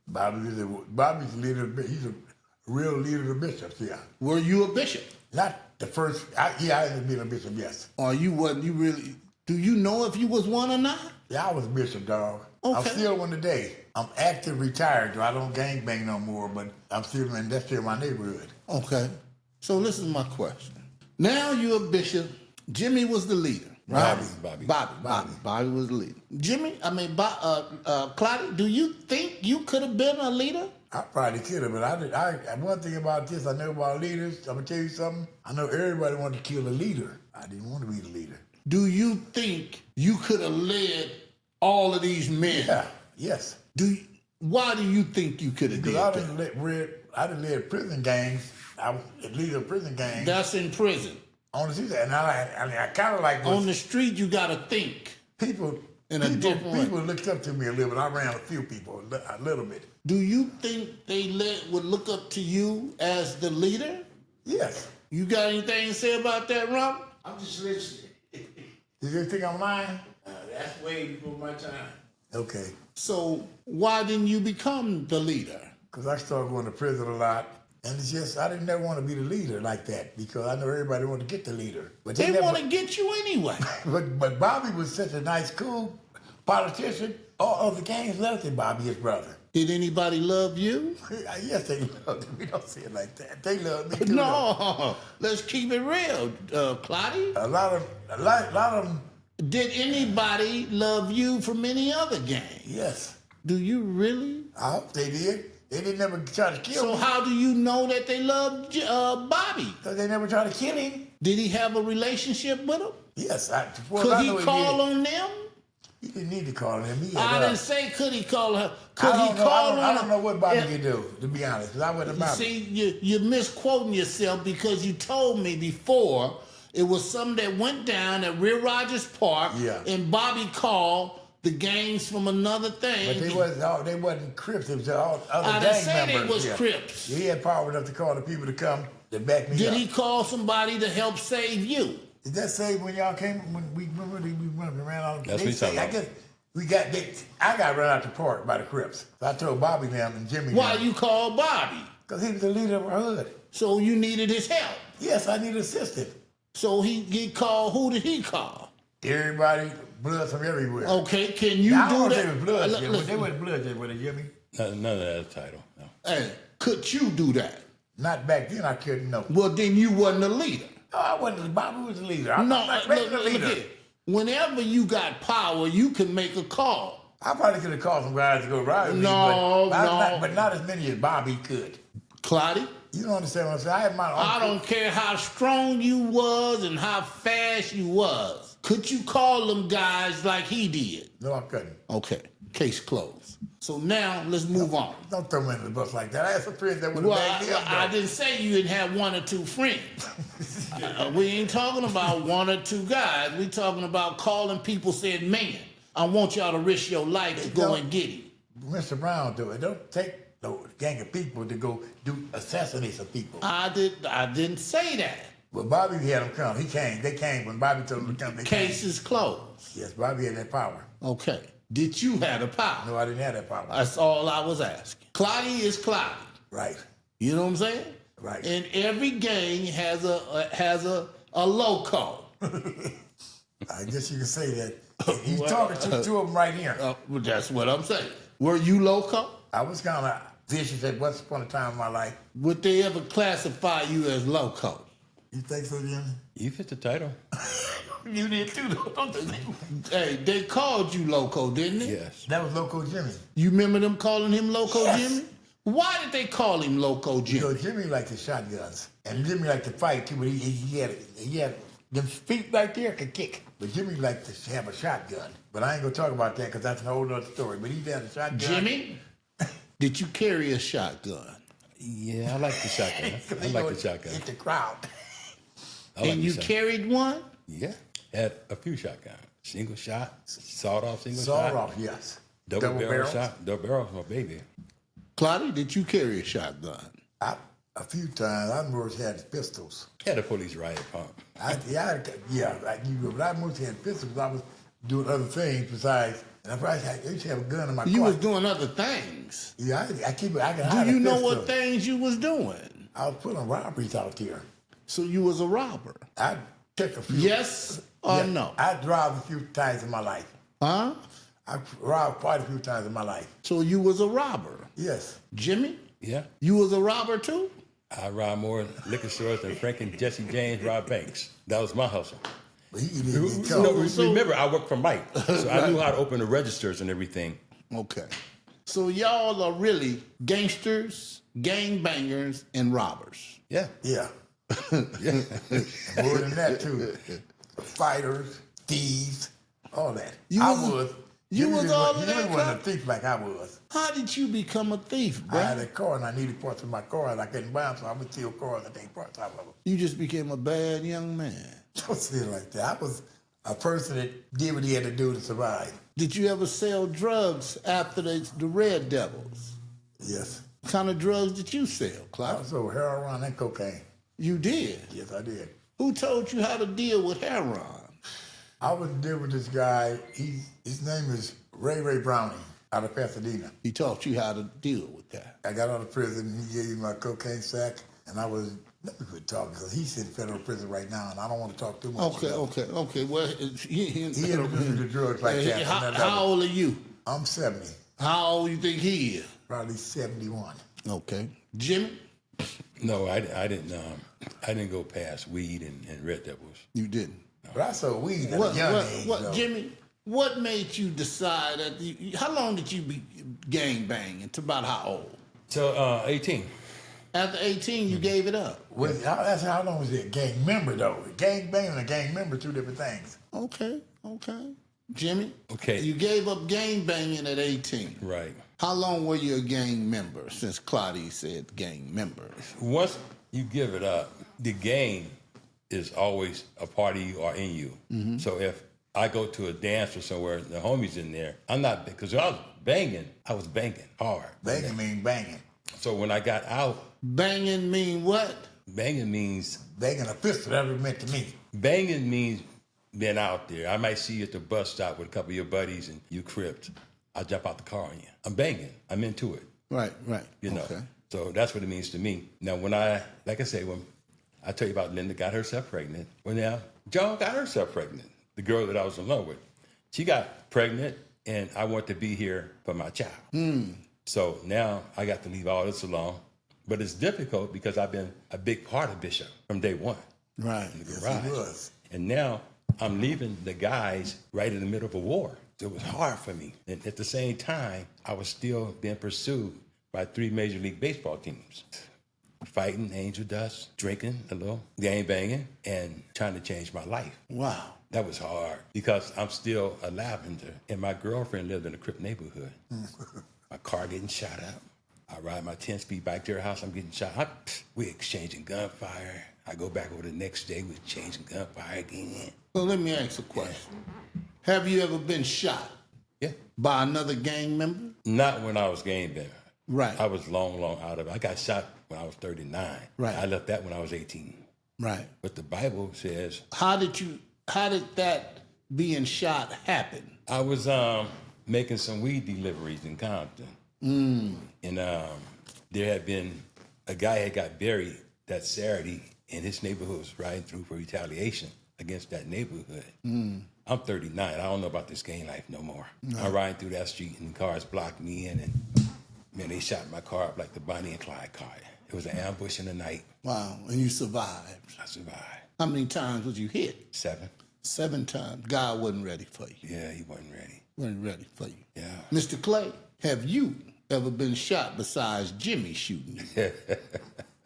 Bobby's the leader. He's a real leader of the bishops. Yeah. Were you a bishop? Not the first. I was being a bishop. Yes. Or you wasn't? You really? Do you know if you was one or not? Yeah, I was a bishop, dog. I'm Okay. still one today. I'm active retired, so I don't gangbang no more. But I'm still in. That's still my neighborhood. Okay. So this is my question. Now you're a bishop. Jimmy was the leader, right? Bobby was the leader. Clardy, do you think you could have been a leader? I probably could have, but one thing about this, I know about leaders. I'm gonna tell you something. I know everybody wanted to kill a leader. I didn't want to be the leader. Do you think you could have led all of these men? Yeah. Yes. Why do you think you could have did Because that? I done led prison gangs. I was the leader of prison gangs. That's in prison. On the street, and I kind of like On the street, you got to think. people. In a different way. People looked up to me a little bit. I ran a few people a little bit. Do you think they would look up to you as the leader? Yes. You got anything to say about that, Robert? I'm just listening. Did you think I'm lying? That's way before my time. Okay. So why didn't you become the leader? Because I started going to prison a lot. And it's just, I didn't never want to be the leader like that because I know everybody wanted to get the leader. But They never- want to get you anyway. But Bobby was such a nice, cool politician. All other gangs loved him, Bobby, his brother. Did anybody love you? Yes, they loved him. We don't say it like that. They loved me too. though. No, let's keep it real, Clardy. A lot of them, Did anybody love you from any other gang? yes. Do you really? I hope they did. They didn't never try to kill So me. how do you know that they loved Bobby? Because they never tried to kill him. Did he have a relationship with him? Yes. Could he call on them? He didn't need to call him. He I had, didn't say could he call her. Could I he don't know. call on I don't know what Bobby Yeah. could do, to be honest, because I wasn't Bobby. See, you're misquoting yourself because you told me before it was something that went down at Rear Rogers Park, Yeah. and Bobby called the gangs from another thing. But they wasn't Crips. It was all other I gang didn't say members. they was yeah. Crips. He had power enough to call the people to come to back me Did up. he call somebody to help save you? Did that say when y'all came, when we ran out? That's they what he's talking say, I about. guess I got run out the park by the Crips. So I told Bobby them and Jimmy Why you called Bobby? Because he was the leader of our hood. So you needed his help. Yes, I need assistance. So he called. Who did he call? Everybody, blood from everywhere. Okay, can you I do don't that? say it was blood, Jimmy. Listen, They wasn't blood, Jimmy, Jimmy. None of that title. No. hey, could you do that? Not back then, I couldn't know. Well, then you wasn't a leader. Oh, I wasn't. Bobby was the leader. I'm No, not look, the leader. here. Whenever you got power, you can make a call. I probably could have called some guys to go ride with me, No, but not as many as Bobby could. Claudia, You don't understand what I'm saying? I had my own. I don't care how strong you was and how fast you was. Could you call them guys like he did? No, I couldn't. Okay, case closed. So now let's move on. Don't throw me in the bus like that. I had some friends that would have Well, bagged me up. I though. didn't say you didn't have one or two friends. We ain't talking about one or two guys. We talking about calling people saying, man, I want y'all to risk your life to go and get him. Mr. Brown do it. Don't take no gang of people to go assassinate some people. I didn't say that. But Bobby had them come. He came. They came when Bobby told them to come. They Case came. is closed. Yes, Bobby had that power. Okay. Did you have the power? No, I didn't have that power. That's all I was asking. Clardy is Clardy. Right. You know what I'm saying? Right. And every gang has a loco. I guess you can say that. He's talking to two of them right here. Well, that's what I'm saying. Were you loco? I was kind of vicious at once upon a time in my life. Would they ever classify you as loco? You think so, Jimmy? You fit the title. You did too, though, don't you think? Hey, they called you loco, didn't they? Yes. That was Loco Jimmy. You remember them calling him Loco Yes. Jimmy? Why did they call him Loco Jimmy? You know, Jimmy liked the shotguns. And Jimmy liked to fight, too, but he had them feet right there could kick. But Jimmy liked to have a shotgun. But I ain't going to talk about that because that's a whole other story. But he had a shotgun. Jimmy, did you carry a shotgun? Yeah, I like the shotgun. I like the shotgun. Hit the crowd. I like And the you shotgun. carried one? Yeah. Had a few shotguns. Single shot, sawed off single Sawed shot. off, yes. Double barrel barrels. shot. Double barrel, my baby. Clardy, did you carry a shotgun? A few times, I mostly had pistols. Had a police riot pump. But I mostly had pistols. I was doing other things besides. And I used to have a gun in my car. You was doing other things. Yeah, I keep it. I can Do hide you a know pistol. what things you was doing? I was putting robberies out here. So you was a robber. I took a few. Yes or Yeah, no? I robbed a few times in my life. Huh? I robbed quite a few times in my life. So you was a robber. Yes. Jimmy, Yeah. you was a robber too? I robbed more liquor stores than Frank and Jesse James robbed banks. That was my hustle. But he didn't get No, caught. remember, I worked for Mike, so I knew how to open the registers and everything. Okay. So y'all are really gangsters, gang bangers, and robbers. Yeah. Yeah. Yeah. More than that, too. Fighters, thieves, all that. You I was- was. you Jimmy was didn't- all of Jimmy that, wasn't a Clark? thief like I was. How did you become a thief, I had bro? a car and I needed parts of my car and I couldn't buy them, so I would steal cars and take parts out of them. You just became a bad young man. Don't say it like that. I was a person that did what he had to do to survive. Did you ever sell drugs after the Red Devils? Yes. What kind of drugs did you sell, I Clark? sold heroin and cocaine. You did. Yes, I did. Who told you how to deal with heroin? I was dealing with this guy. His name is Ray Browning out of Pasadena. He taught you how to deal with that. I got out of prison. He gave me my cocaine sack, and I was. Let me quit talking because he's in federal prison right now, and I don't want to talk too much. Okay. Well, He introduced me to drugs like that. How old are you? I'm 70, How old you think he is? probably 71. Okay. Jimmy, No, I didn't go past weed and Red Devils. you didn't. But I sold weed at a young age. though. Jimmy, what made you decide how long did you be gang banging? To about how old? So 18. After 18, you gave it up. That's how long was it? A gang member though. A gang bang and a gang member, two different things. Okay. Jimmy? Okay. You gave up gang banging at 18. Right. How long were you a gang member since Clardy said gang member? Once you give it up, the game is always a part of you or in you. Mm-hmm. So if I go to a dance or somewhere, the homies in there, I'm not, because when I was banging hard. Banging mean banging. So when I got out, Banging mean what? banging means Banging a pistol, that's what it meant to me. Banging means being out there. I might see you at the bus stop with a couple of your buddies and you cripped. I'll jump out the car on you. I'm banging. I'm into it. Right. You know. Okay. So that's what it means to me. Now, when like I say, when I tell you about Linda got herself pregnant, well, now, Joan got herself pregnant, the girl that I was in love with. She got pregnant, and I want to be here for my child. So now I got to leave all this alone. But it's difficult because I've been a big part of Bishop from day one. Right. Yes, Right. he was. And now I'm leaving the guys right in the middle of a war. So it was hard for me. And at the same time, I was still being pursued by 3 Major League Baseball teams. fighting, angel dust, drinking a little, gang banging, and trying to change my life. Wow. That was hard because I'm still a lavender, and my girlfriend lived in a Crip neighborhood. My car getting shot up. I ride my 10-speed bike to her house. I'm getting shot. We exchanging gunfire. I go back over the next day. We exchanging gunfire again. So let me ask a question. Have you ever been shot Yeah. by another gang member? Not when I was gang banging. Right. I was long out of it. I got shot when I was 39. Right. I left that when I was 18. Right. But the Bible says How did that being shot happen? I was making some weed deliveries in Compton. And there had been a guy had got buried that Saturday, and his neighborhood was riding through for retaliation against that neighborhood. I'm 39. I don't know about this gang life no more. I'm riding through that street, and cars blocked me in, and man, they shot my car up like the Bonnie and Clyde car. It was an ambush in the night. Wow. And you survived. I survived. How many times was you hit? 7. 7 times. God wasn't ready for you. Yeah, he wasn't ready. Wasn't ready for you. Yeah. Mr. Clay, have you ever been shot besides Jimmy shooting you?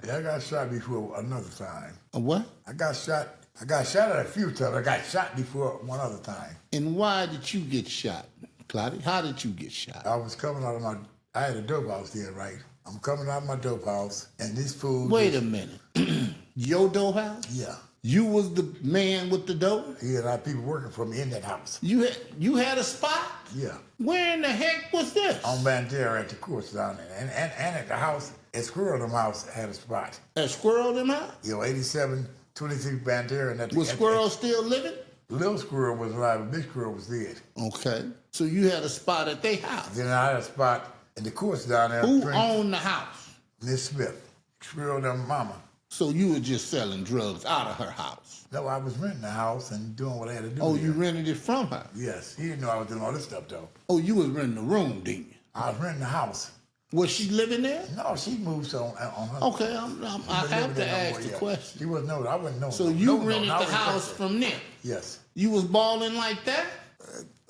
Yeah, I got shot before another time. A what? I got shot at a few times. I got shot before one other time. And why did you get shot, Clardy? How did you get shot? I was coming out of I had a dope house there, right? I'm coming out of my dope house, and this fool... Wait a minute. Your dough house? Yeah. You was the man with the dough? He had a lot of people working for me in that house. You had a spot? Yeah. Where in the heck was this? On Bandera at the courts down there. And at the house, at Squirrel House had a spot. At Squirrel them out? 8723 Bandera. And Was Squirrel still living? Little Squirrel was alive, but Big Squirrel was dead. Okay. So you had a spot at their house. Then I had a spot in the courts down there. Who owned the house? Miss Smith. Squirrel them mama. So you were just selling drugs out of her house? No, I was renting the house and doing what I had to do. Oh, there. you rented it from her? Yes. He didn't know I was doing all this stuff, though. Oh, you was renting the room, didn't you? I was renting the house. Was she living there? No, she moved on her. Okay, I have to ask the Yeah. question. She wasn't know. I wouldn't know. So you rented the house from them? Yes. You was balling like that?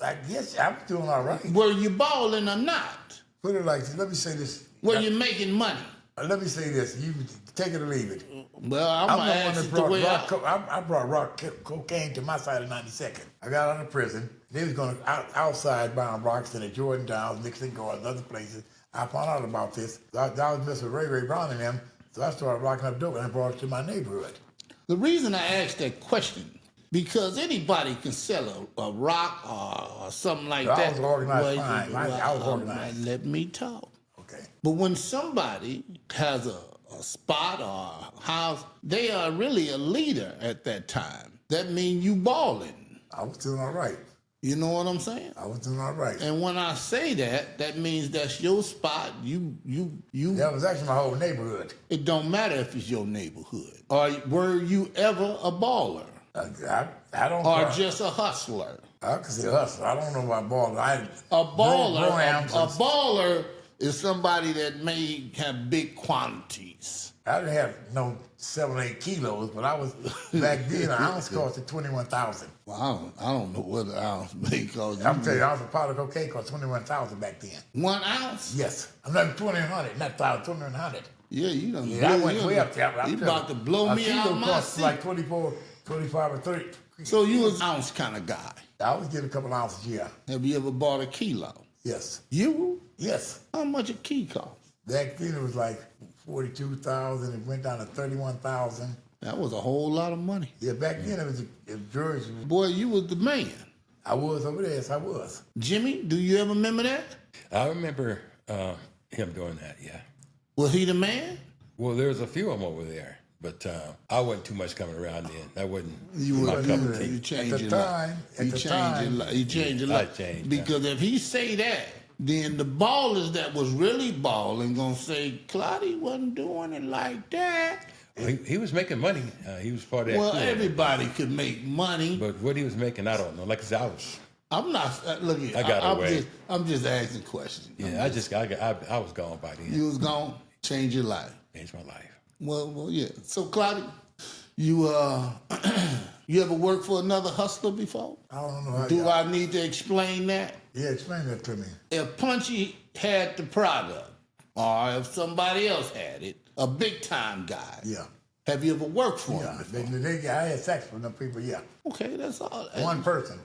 I guess I was doing all right. Were you balling or not? Put it like this. Let me say this. Were you making money? Let me say this. You take it or leave it. Well, I'm I'm gonna the one ask that it the brought way I brought rock cocaine to my side of 92nd. I got out of prison. They was going outside buying rocks in the Jordan Downs, Nixon Gardens, other places. I found out about this. I was Mr. Ray Brown and them, so I started rocking up dope and I brought it to my neighborhood. The reason I asked that question, because anybody can sell a rock or something like I that. was organized Well, fine. I was organized. Let me talk. Okay. But when somebody has a spot or a house, they are really a leader at that time. That means you balling. I was doing all right. You know what I'm saying? I was doing all right. And when I say that, that means that's your spot. You. That was actually my whole neighborhood. It don't matter if it's your neighborhood. Or were you ever a baller? I don't. Or just a hustler? I can say hustle. I don't know about baller. A baller is somebody that may have big quantities. I didn't have no 7 or 8 kilos, but I was back then. An ounce cost $21,000. Well, I don't know what an ounce may cost. I'm telling you, an ounce of powder cocaine cost $21,000 back then. 1 ounce? Yes, I'm not 2,100, not 1,000, 2,100. Yeah, you done. Yeah, I went way up there. You about to blow me out of my cost seat. like 24, 25, or 30. So you was an ounce kind of guy. I was getting a couple ounces, yeah. Have you ever bought a kilo? Yes. You? Yes. How much a key cost? Back then it was like 42,000. It went down to 31,000. That was a whole lot of money. Yeah, back then it was drugs. Boy, you was the man. I was over there. Yes, I was. Jimmy, do you ever remember that? I remember him doing that, yeah. Was he the man? Well, there was a few of them over there, but I wasn't too much coming around then. That wasn't You my were. cup of tea. You changed At the your life. time, at You the changed time, your life. You changed your I life. changed, Because if he say that, then the ballers that was really balling gonna say, Clardy wasn't doing it like that. Well, he was making money. He was part of that. Well, crew. everybody could make money. But what he was making, I don't know. Like I said, I'm not. Look here. I got away. I'm just asking questions. I was gone by then. You was gonna change your life. Changed my life. Well, yeah. So, Clardy, you you ever worked for another hustler before? I don't know how. Do I need to explain that? Yeah, explain that to me. If Punchy had the product or if somebody else had it, a big time guy. Yeah. Have you ever worked for him? Yeah. I had sex with them people, yeah. Okay, that's all. One person.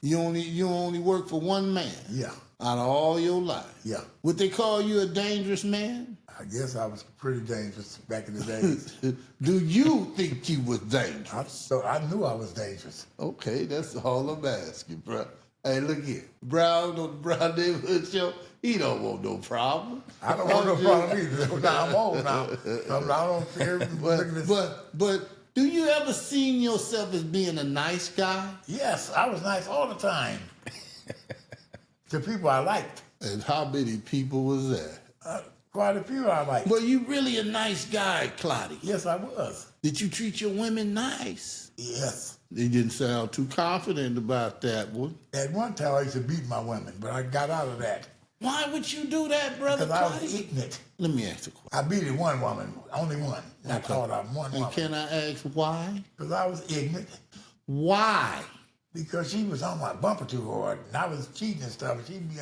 You only work for one man. Yeah. Out of all your life. Yeah. Would they call you a dangerous man? I guess I was pretty dangerous back in the days. Do you think you was dangerous? I knew I was dangerous. Okay, that's all I'm asking, bro. Hey, look here. Brown on the Brown Neighborhood Show, he don't want no problem. I don't want no problem either. Now I'm old now. I don't fear looking at this. But do you ever seen yourself as being a nice guy? Yes, I was nice all the time. To people I liked. And how many people was there? Quite a few I liked. Well, you really a nice guy, Clardy. Yes, I was. Did you treat your women nice? Yes. They didn't sound too confident about that one. At one time I used to beat my women, but I got out of that. Why would you do that, brother Because I was Clardy? ignorant. Let me ask you a question. I beat one woman, only one. I called out one And woman. can I ask why? Because I was ignorant. Why? Because she was on my bumper too hard, and I was cheating and stuff, and she'd be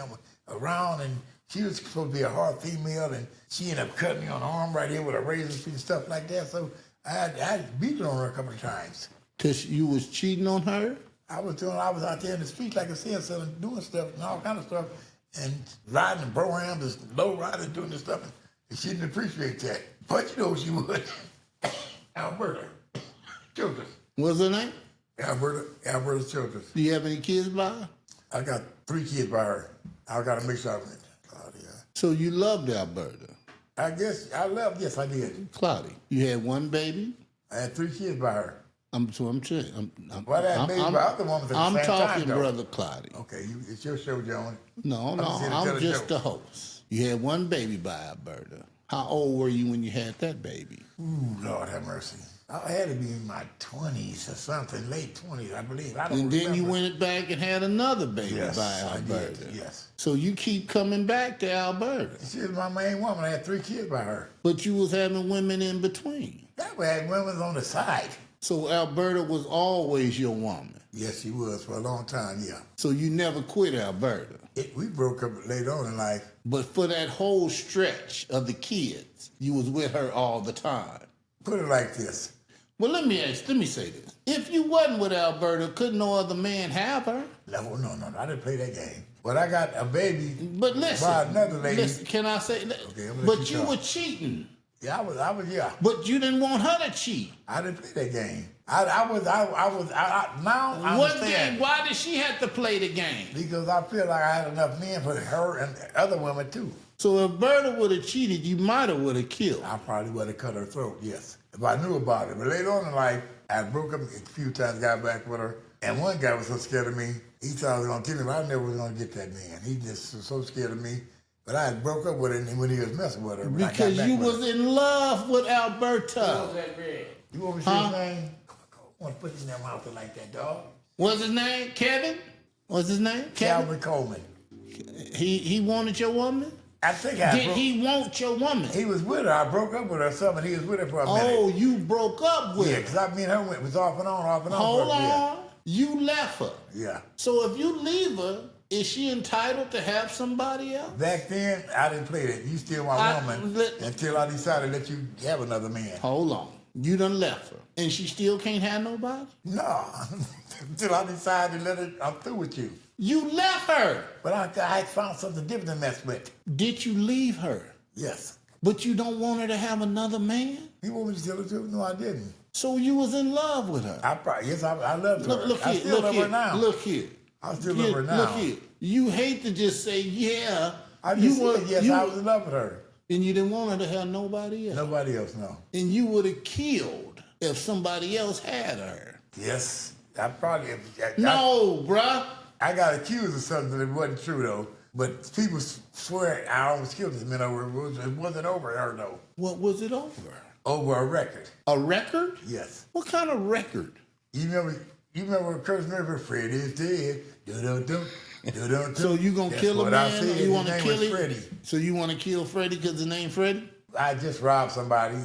around, and she was supposed to be a hard female, and she ended up cutting me on the arm right here with a razor and stuff like that, so I beat on her a couple of times. Because you was cheating on her? I was out there in the street, like I said, selling, doing stuff and all kind of stuff, and riding the programs, and low riding, doing this stuff, and she didn't appreciate that. But you know she would. Alberta Childress. What's her name? Alberta Childress. Do you have any kids by her? I got 3 kids by her. I got a mix of it. Claudia. So you loved Alberta. I guess yes, I did. Clardy, you had one baby? I had 3 kids by her. I'm saying. Well, I had babies by other women at the I'm same talking, time, though. brother Clardy. Okay, it's your show, John. No, just here to tell I'm a just joke. the host. You had one baby by Alberta. How old were you when you had that baby? Ooh, Lord have mercy. I had to be in my 20s or something, late 20s, I believe. I don't And then you remember. went back and had another baby Yes, by I Alberta. did, yes. So you keep coming back to Alberta. She was my main woman. I had 3 kids by her. But you was having women in between. That way I had women on the side. So Alberta was always your woman. Yes, she was for a long time, yeah. So you never quit Alberta. We broke up later on in life. But for that whole stretch of the kids, you was with her all the time. Put it like this. Well, let me say this. If you wasn't with Alberta, could no other man have her? No, I didn't play that game. But I got a baby But listen, by another lady. listen, can I say? I'm gonna let But you you talk. were cheating. Yeah, I was, yeah. But you didn't want her to cheat. I didn't play that game. Now I What understand. game? Why did she have to play the game? Because I feel like I had enough men for her and other women too. So if Berta would have cheated, you might have would have killed. I probably would have cut her throat, yes. If I knew about it. But later on in life, I broke up a few times, got back with her. And one guy was so scared of me, he thought I was going to kill me, but I never was going to get that man. He just was so scared of me. But I had broke up with him when he was messing with her. When I got Because back you with was her. in love with What Alberta. was that red? You want me to say his name? I want to put his name out there like that, dog. What's his name? Kevin? What's his name? Kevin? Calvin Coleman. He wanted your woman? I think I Did broke. he want your woman? He was with her. I broke up with her or something. He was with her for a minute. Oh, you broke up with Yeah, her. because me and her was off and on, off and on. Hold for a- on. You left her. Yeah. So if you leave her, is she entitled to have somebody else? Back then, I didn't play that. You still my I- woman let- until I decided to let you have another man. Hold on. You done left her. And she still can't have nobody? No, until I decided to let her. I'm through with you. You left her. But I had found something different to mess with. Did you leave her? Yes. But you don't want her to have another man? You want me to tell the truth? No, I didn't. So you was in love with her. Yes, I loved her. Look I here, still look love here, her now. look here. I still love her now. Look here. You hate to just say, yeah. I you just were- said yes, you- I was in love with her. And you didn't want her to have nobody else. Nobody else, no. And you would have killed if somebody else had her. Yes, I probably. No, bruh. I got accused of something that wasn't true though. But people swear I almost killed this man over. It wasn't over her though. What was it over? Over a record. A record? Yes. What kind of record? You remember Curtis Murphy? Fred is dead. Do-do-do. Do-do-do. So you gonna That's kill a what I man? Or said. you His want to name kill was him? Freddie. So you want to kill Freddie because his name Freddie? I just robbed somebody.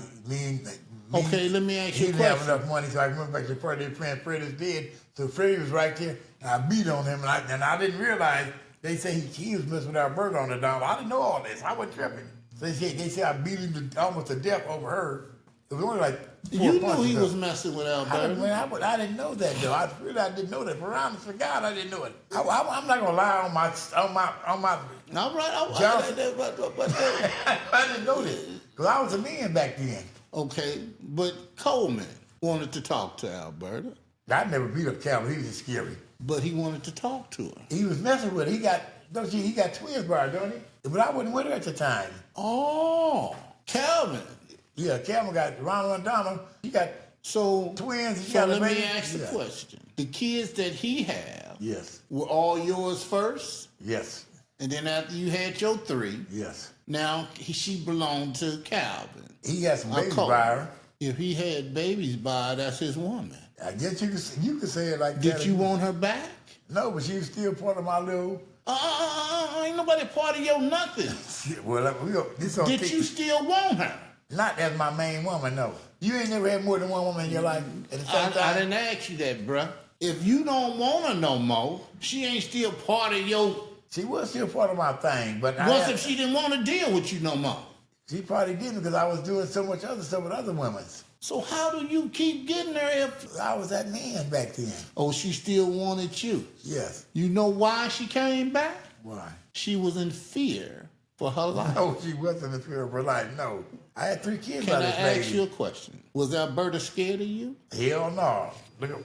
Okay, let me ask you He a didn't have question. enough money, so I went back to Freddie. Friend Freddie's dead. So Freddie was right there, and I beat on him, and I didn't realize. They say he was messing with Alberta on the down. I didn't know all this. I wasn't tripping. They say I beat him almost to death over her. It was only like 4 You knew punches, he though. was messing with Alberta. I didn't know that though. I didn't know that. For honest to God, I didn't know it. I'm not gonna lie on my. All right. Johnson. But I didn't know this because I was a man back then. okay, but Coleman wanted to talk to Alberta, I never beat up Calvin. He was just scary. but he wanted to talk to her. He was messing with her. He got twins by her, don't he? But I wasn't with her at the time. Oh, Calvin. Yeah, Calvin got Ronald and Donald. He got So twins. He So got a let me baby. ask the Yeah. question: the kids that he had Yes. were all yours first, Yes. and then after you had your 3, Yes. now she belonged to Calvin. He got some babies Cole. by her. If he had babies by her, that's his woman. I guess you could say it like that. Did you want her back? No, but she was still part of my little. Ain't nobody part of your nothing. Well, this don't Did take- you still want her? Not as my main woman, no. You ain't never had more than one woman in your life at the same I time. didn't ask you that, bruh. If you don't want her no more, she ain't still part of your. She was still part of my thing, but What if she didn't want to deal with you no more? she probably didn't because I was doing so much other stuff with other women. So how do you keep getting her if? I was that man back then. Oh, she still wanted you. Yes. You know why she came back? Why? She was in fear for her life. No, she wasn't in fear of her life. No. I had 3 kids Can by I this ask lady. you a question? Was Alberta scared of you? Hell no. Look at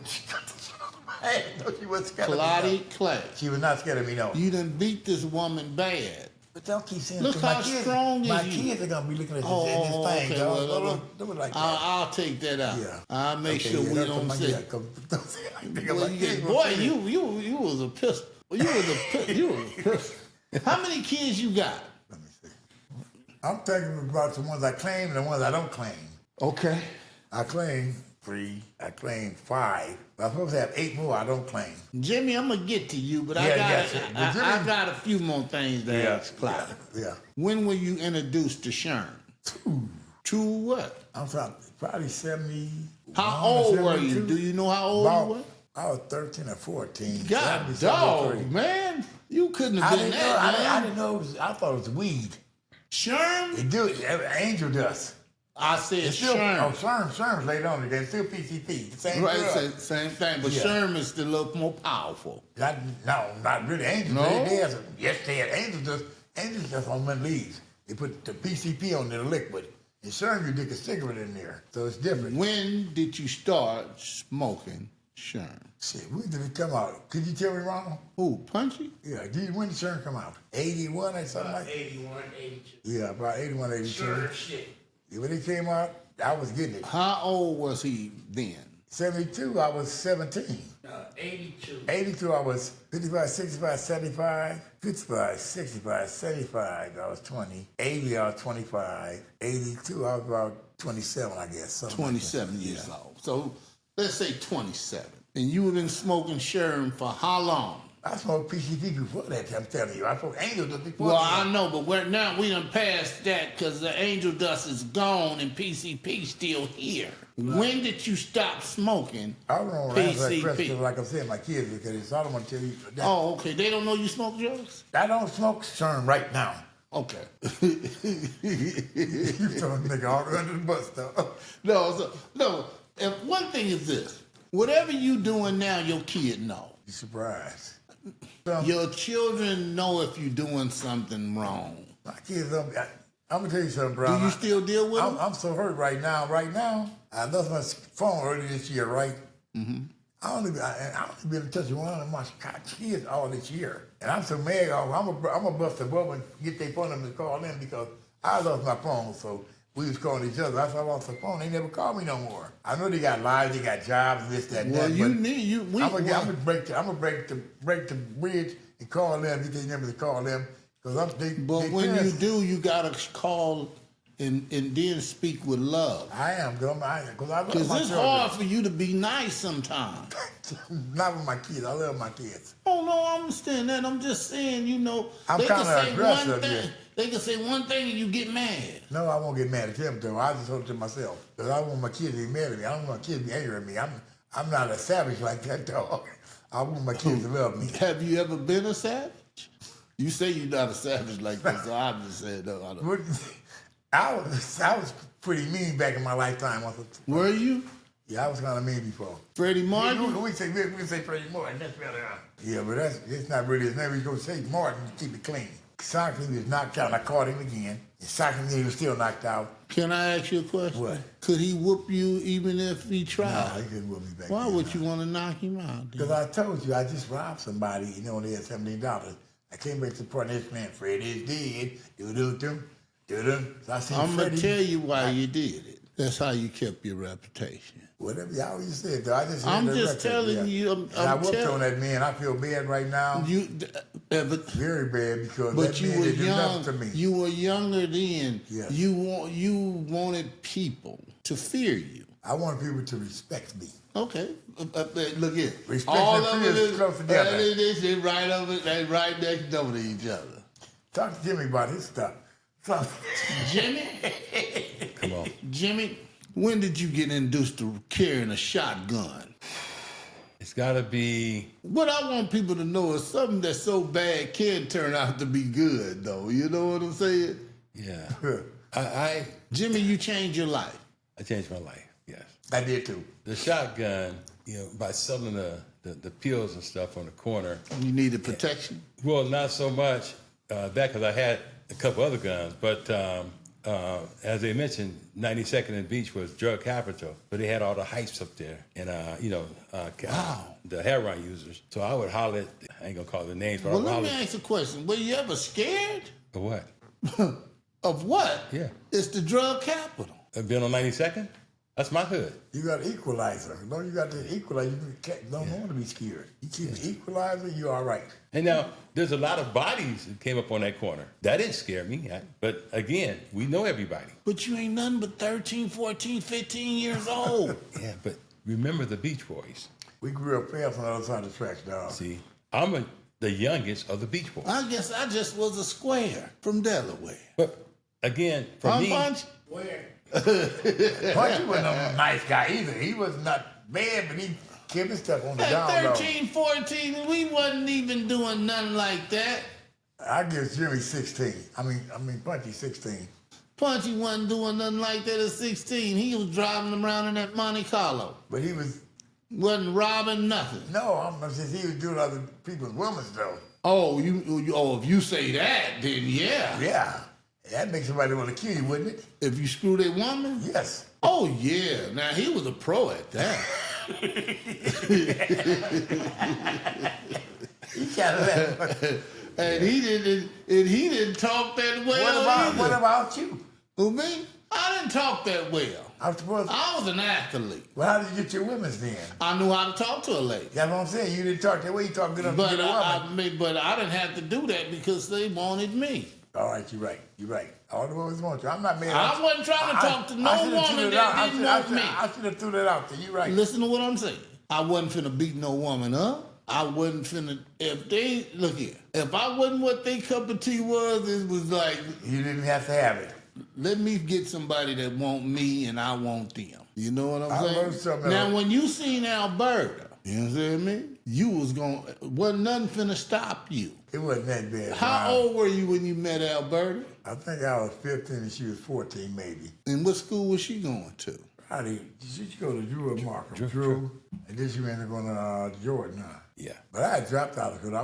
no, she wasn't scared of me. Claudia Clay. She was not scared of me, no. You done beat this woman bad. But don't keep saying Look 'cause how my kids, strong my is you. kids are gonna be looking at this, Oh, at this thing, okay. dog. Well, Don't do it like that. I'll take that out. Yeah. I'll make Okay, sure yeah, we that's don't what say. yeah, 'cause don't say anything Well, about you kids. get, boy, you was a pistol. You was a pistol. How many kids you got? Let me see. I'm thinking about the ones I claim and the ones I don't claim. Okay. I claim 3. I claim 5. But I'm supposed to have 8 more I don't claim. Jimmy, I'm gonna get to you, but Yeah, I yes, but got Jimmy- I got a few more things to ask Clyde. Yeah. When were you introduced to Sherm? To what? I'm talking probably 70. How old were you? 72. Do you know how old you were? I was 13 or 14. God 70, dog, 73. man. You couldn't have I been didn't know. that, I man. didn't know. I thought it was weed. Sherm? It do it. Angel dust. I said It's still Sherm. Sherm's later on again. Still PCP. The same Right, drug. same thing, but Yeah. Sherm is still a little more powerful. Not really. Angel. No? They had some, yes, they had angel dust. Angel dust on mint leaves. They put the PCP on the liquid. And Sherm, you dig a cigarette in there, so it's different. When did you start smoking Sherm? Shit, when did it come out? Could you tell me, Ronald? Who, Punchy? Yeah, when did Sherm come out? 81 or something like that? 81, 82. Yeah, about 81, 82. Sure shit. Yeah, when it came out, I was getting it. How old was he then? 72, I was 17. 82. 82, I was 55, 65, 75. 55, 65, 75, I was 20. 80, I was 25. 82, I was about 27, I guess. something like that. 27 years old. So let's say 27. And you have been smoking Sherm for how long? I smoked PCP before that, I'm telling you. I smoked Angel Dust before Well, that. I know, but now we done passed that because the angel dust is gone and PCP still here. When did you stop smoking I don't want to answer that PCP? question like I'm saying my kids because I don't want to tell you that. Oh, okay. They don't know you smoke drugs? I don't smoke Sherm right now. Okay. You throwing nigga all under the bus, though. No. And one thing is this. Whatever you doing now, your kid know. You surprised. Your children know if you're doing something wrong. My kids don't. I'm gonna tell you something, bro. Do you still deal with them? I'm so hurt right now. Right now, I lost my phone early this year, right? Mm-hmm. I only been in touch with one of my kids all this year, and I'm so mad. I'm a bust a bubble and get their phone number to call them because I lost my phone. So we was calling each other. After I lost the phone, they never called me no more. I know they got lives, they got jobs, this, that, Well, that. you but need you. I'm gonna break the bridge and call them. Get their number to call them because But when you do, you gotta call and then speak with love. I am because I love Because my it's children. hard for you to be nice sometimes. Not with my kids. I love my kids. Oh no, I understand that. I'm just saying, I'm they can kinda say one aggressive, thing. yeah. They can say one thing and you get mad. No, I won't get mad at them though. I just hold it to myself because I want my kids to be mad at me. I don't want my kids to be angry at me. I'm not a savage like that dog. I want my kids to love me. Have you ever been a savage? You say you're not a savage like that, so I'm just saying no. I don't. I was pretty mean back in my lifetime. Were you? Yeah, I was kind of mean before. Freddie Martin? We say Freddie Martin. That's better. Yeah, but it's not really his name. We go say Martin to keep it clean. Soccer, he was knocked out. I caught him again. In soccer, he was still knocked out. Can I ask you a question? What? Could he whoop you even if he No, tried? he couldn't whoop me back Why then, would you want to knock him out? Because I told you, I just robbed somebody, they had $17. I came back to the party, this man, Freddie is dead. Do-do-do. So I seen I'm going Freddie. to tell you why you did it. That's how you kept your reputation. Whatever y'all you said, though. I'm just telling you. And I whooped on that man. I feel bad right now. Very bad because but that you man were didn't do young. nothing to me. You were younger then. Yes. You wanted people to fear you. I want people to respect me. Okay, look here. Respect All and of fear it is is close together. They right over. They right next door to each other. Talk to Jimmy about his stuff. Jimmy, Come on. Jimmy, when did you get induced to carrying a shotgun? It's got to be. What I want people to know is something that's so bad can turn out to be good, though. You know what I'm saying? Yeah. I Jimmy, you changed your life. changed my life. Yes. did too. The shotgun, by selling the pills and stuff on the corner. You needed protection. Well, not so much that because I had a couple other guns, but as they mentioned, 92nd and Beach was drug capital, but they had all the hypes up there, and the heroin users. So I would holler at, I ain't gonna call the names, but Well, I would let holler me ask a question. Were you ever scared? of what? Of what? Yeah. It's the drug capital. I've been on 92nd. That's my hood. You got an equalizer. No, you got the equalizer. You don't want to be scared. You keep the equalizer, you all right. And now there's a lot of bodies that came up on that corner. That didn't scare me. But again, we know everybody. But you ain't nothing but 13, 14, 15 years old. Yeah, but remember the Beach Boys. We grew up fast on the other side of the tracks, dog. See, I'm the youngest of the Beach Boys. I guess I just was a square from Delaware. But again, for me, Punch? Where? Punchy wasn't a nice guy either. He was not bad, but he kept his stuff on the down At low. 13, 14, we wasn't even doing nothing like that. I give Jimmy 16. I mean, Punchy 16. Punchy wasn't doing nothing like that at 16. He was driving around in that Monte Carlo. But he was, Wasn't robbing nothing. no, I'm just, he was doing other people's women's though. Oh, if you say that, then yeah. Yeah. That makes somebody want to kill you, wouldn't it? If you screw that woman? Yes. Oh yeah. Now he was a pro at that. He kind of that. And he didn't talk that well. What either. about you? Who, me? I didn't talk that well. I'm supposed to, I was an athlete. well, how did you get your women's then? I knew how to talk to a lady. That's what I'm saying. You didn't talk that way. You talk good enough to But get a woman. but I didn't have to do that because they wanted me. All right, you're right. You're right. All the women want you. I'm not mad. I wasn't trying to talk to no I should've woman threw that out. didn't want me. I should have threw that out there. You're right. Listen to what I'm saying. I wasn't finna beat no woman up. I wasn't finna, look here, if I wasn't what they cup of tea was, it was like, You didn't have to have it. let me get somebody that want me and I want them. You know what I'm I saying? learned something Now, else. when you seen Alberta, you understand me? You wasn't nothing finna stop you. It wasn't that bad. How Wow. old were you when you met Alberta? I think I was 15 and she was 14, maybe. And what school was she going to? Probably, she should go to Drew or Markham. Drew. And then she ended up going to Jordan. Huh? yeah. But I had dropped out because I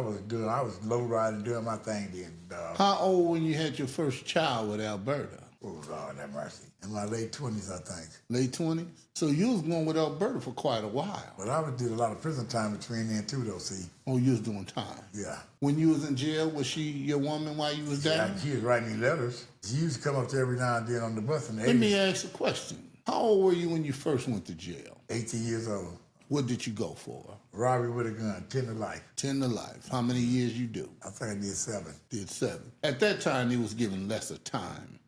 was low riding, doing my thing then. How old when you had your first child with Alberta? Oh, Lord have mercy. In my late 20s, I think. Late 20s? So you was going with Alberta for quite a while. But I did a lot of prison time between then, too, though, see. Oh, you was doing time. Yeah. When you was in jail, was she your woman while you was down? She was writing me letters. She used to come up there every now and then on the bus in the Let 80s. me ask a question. How old were you when you first went to jail? 18 years old. What did you go for? Robbery with a gun, 10 to life. 10 to life. How many years you do? I think I did 7. Did 7. At that time, they was given lesser time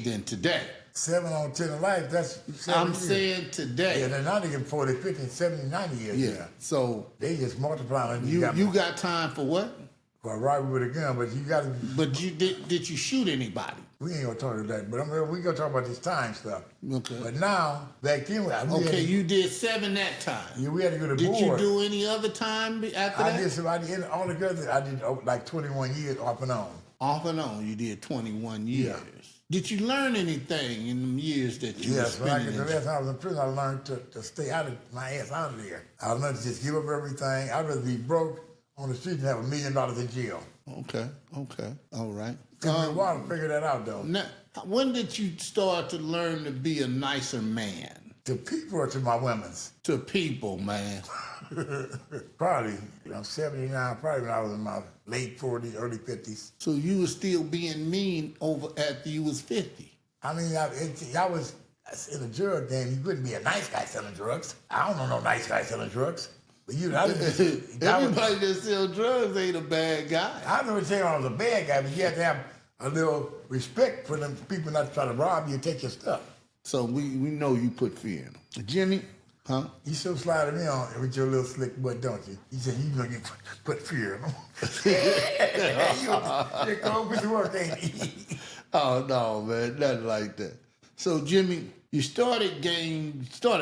than today. 7 on 10 to life, that's 7 I'm years. saying today. Yeah, they're not even 40, 50, 70, 90 years. Yeah. So They just multiply it. you got time for what? for a robbery with a gun, but you got to. But you did you shoot anybody? We ain't gonna talk about that, but we gonna talk about this time stuff. Okay. But now, back then, we had Okay, to, you did 7 that time. yeah, we had to go to Did board. you do any other time after I that? did somebody all together. I did like 21 years off and on. Off and on, you did 21 years. Did you learn anything in the years that you were Yes, when I spending get in the last time I was in prison, I learned to stay out of my ass out of there. I learned to just give up everything. I'd rather be broke on the street than have $1 million in jail. Okay, all right. Took me a while to figure that out, though. Now, when did you start to learn to be a nicer man? To people or to my women's? To people, man. Probably, I'm 79, probably when I was in my late 40s, early 50s. So you were still being mean over after you was 50. I mean, I was in a drug game. You couldn't be a nice guy selling drugs. I don't know no nice guy selling drugs. But Everybody that sells drugs ain't a bad guy. I never tell you I was a bad guy, but you have to have a little respect for them people not to try to rob you and take your stuff. So we know you put fear in them. Jimmy, huh? You still slide me on with your little slick butt, don't you? You said you know you put fear in them. You're going to work, ain't you? Oh, no, man, nothing like that. So, Jimmy, you started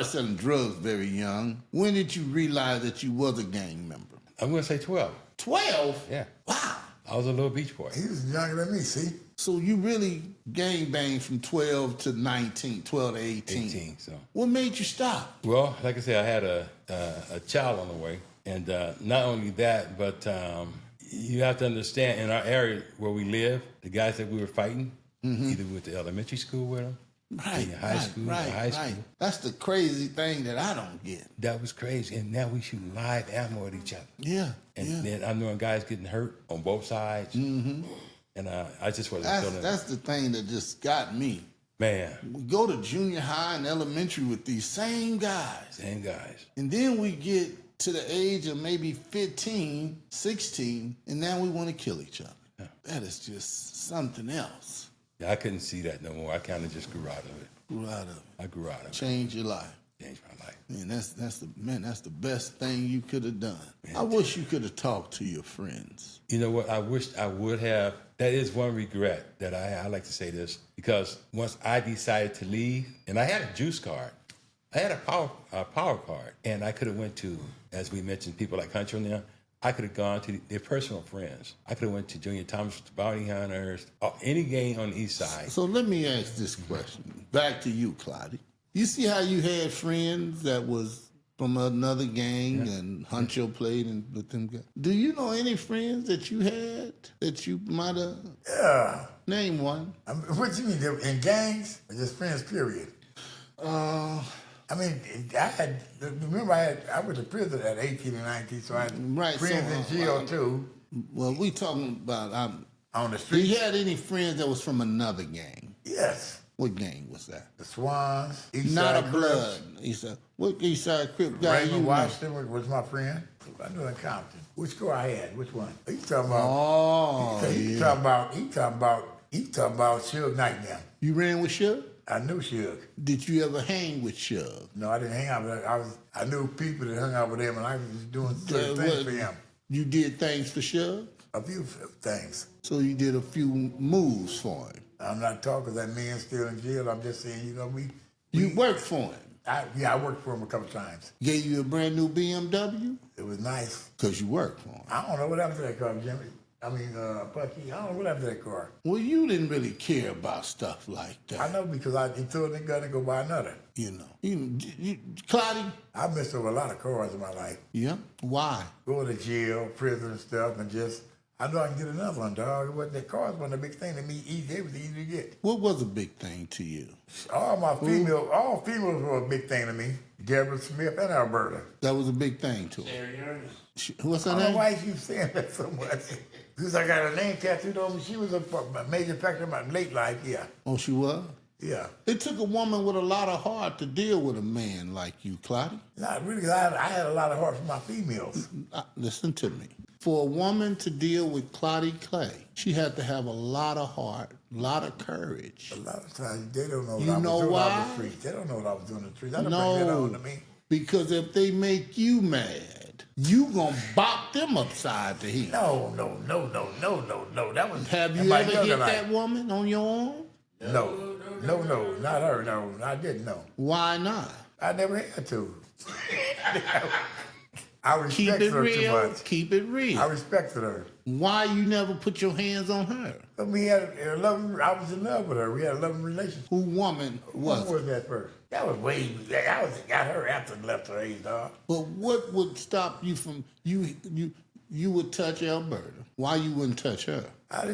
selling drugs very young. When did you realize that you was a gang member? I'm going to say 12. 12? Yeah. Wow. I was a little beach boy. He was younger than me, see? So you really gang banged from 12 to 19, 12 to 18. 18, so. What made you stop? Well, like I said, I had a child on the way. And not only that, but you have to understand, in our area where we live, the guys that we were fighting, either with the elementary school with them, Right, high school. That's the crazy thing that I don't get. That was crazy. And now we shoot live ammo at each other. Yeah, And then I'm knowing guys getting hurt on both sides. Mm-hmm. And I just wasn't feeling That's the thing that just got me. Man. We go to junior high and elementary with these same guys. Same guys. And then we get to the age of maybe 15, 16, and now we want to kill each other. Yeah. That is just something else. Yeah, I couldn't see that no more. I kind of just grew out of it. I grew out of it. Changed your life. Changed my life. Man, that's the best thing you could have done. Man, I wish you could have talked to your friends. You know what? I wished I would have. That is one regret that I like to say this, because once I decided to leave, and I had a juice card, I had a power card, and I could have went to, as we mentioned, people like Hunter and them. I could have gone to their personal friends. I could have went to Junior Thomas, Bounty Hunters, any gang on the east side. So let me ask this question. Back to you, Clardy. You see how you had friends that was from another gang and Huncho played with them guys? Do you know any friends that you had that you might have? Yeah. Name one. What do you mean, in gangs or just friends, period? I mean, remember I went to prison at 18 and 19, so I had friends in jail too. Well, we talking about on the street. Do you had any friends that was from another gang? Yes. What gang was that? The Swans. East Not Side a blood. What East Side Crip guy Raymond you know? Washington was my friend. I knew in Compton. Which score I had? Which one? He talking about? Oh, he talking about Suge Knight now. You ran with Suge? I knew Suge. Did you ever hang with Suge? No, I didn't hang out with him. I knew people that hung out with him, and I was doing certain things for him. You did things for Suge? A few things. So you did a few moves for him? I'm not talking that man's still in jail. I'm just saying, You worked for him? I worked for him a couple times. Gave you a brand new BMW? It was nice. Because you worked for him. I don't know what happened to that car, Jimmy. Pucky. I don't know what happened to that car. Well, you didn't really care about stuff like that. I know because he threw it in the gun and go buy another. You Clardy? I messed over a lot of cars in my life. Yeah? Why? Going to jail, prison and stuff, and I know I can get another one, dog. The cars wasn't a big thing to me. They was easy to get. What was a big thing to you? All females were a big thing to me. Deborah Smith and Alberta. That was a big thing to her. What's her I don't name? know why you keep saying that so much. Since I got her name tattooed on me, she was a major factor in my late life, yeah. Oh, she was? Yeah. It took a woman with a lot of heart to deal with a man like you, Clardy. Not really, 'cause I had a lot of heart for my females. Listen to me. For a woman to deal with Clardy Clay, she had to have a lot of heart, a lot of courage. A lot of times they don't know what You I was know doing why? on the streets. They don't know what I was doing on the streets. I don't bring that on to me. Because if they make you mad, you gonna bop them upside the head. No. That was. Have you ever hit that woman on your arm? No, not her. No, I didn't know. Why not? I never had to. I Keep respected it her too real. much. Keep it real. I respected her. Why you never put your hands on her? I mean, I was in love with her. We had a loving relationship. Who woman was When it? was that first? That was way. I got her after I left her age, dog. But what would stop you from you would touch Alberta? Why you wouldn't touch her? I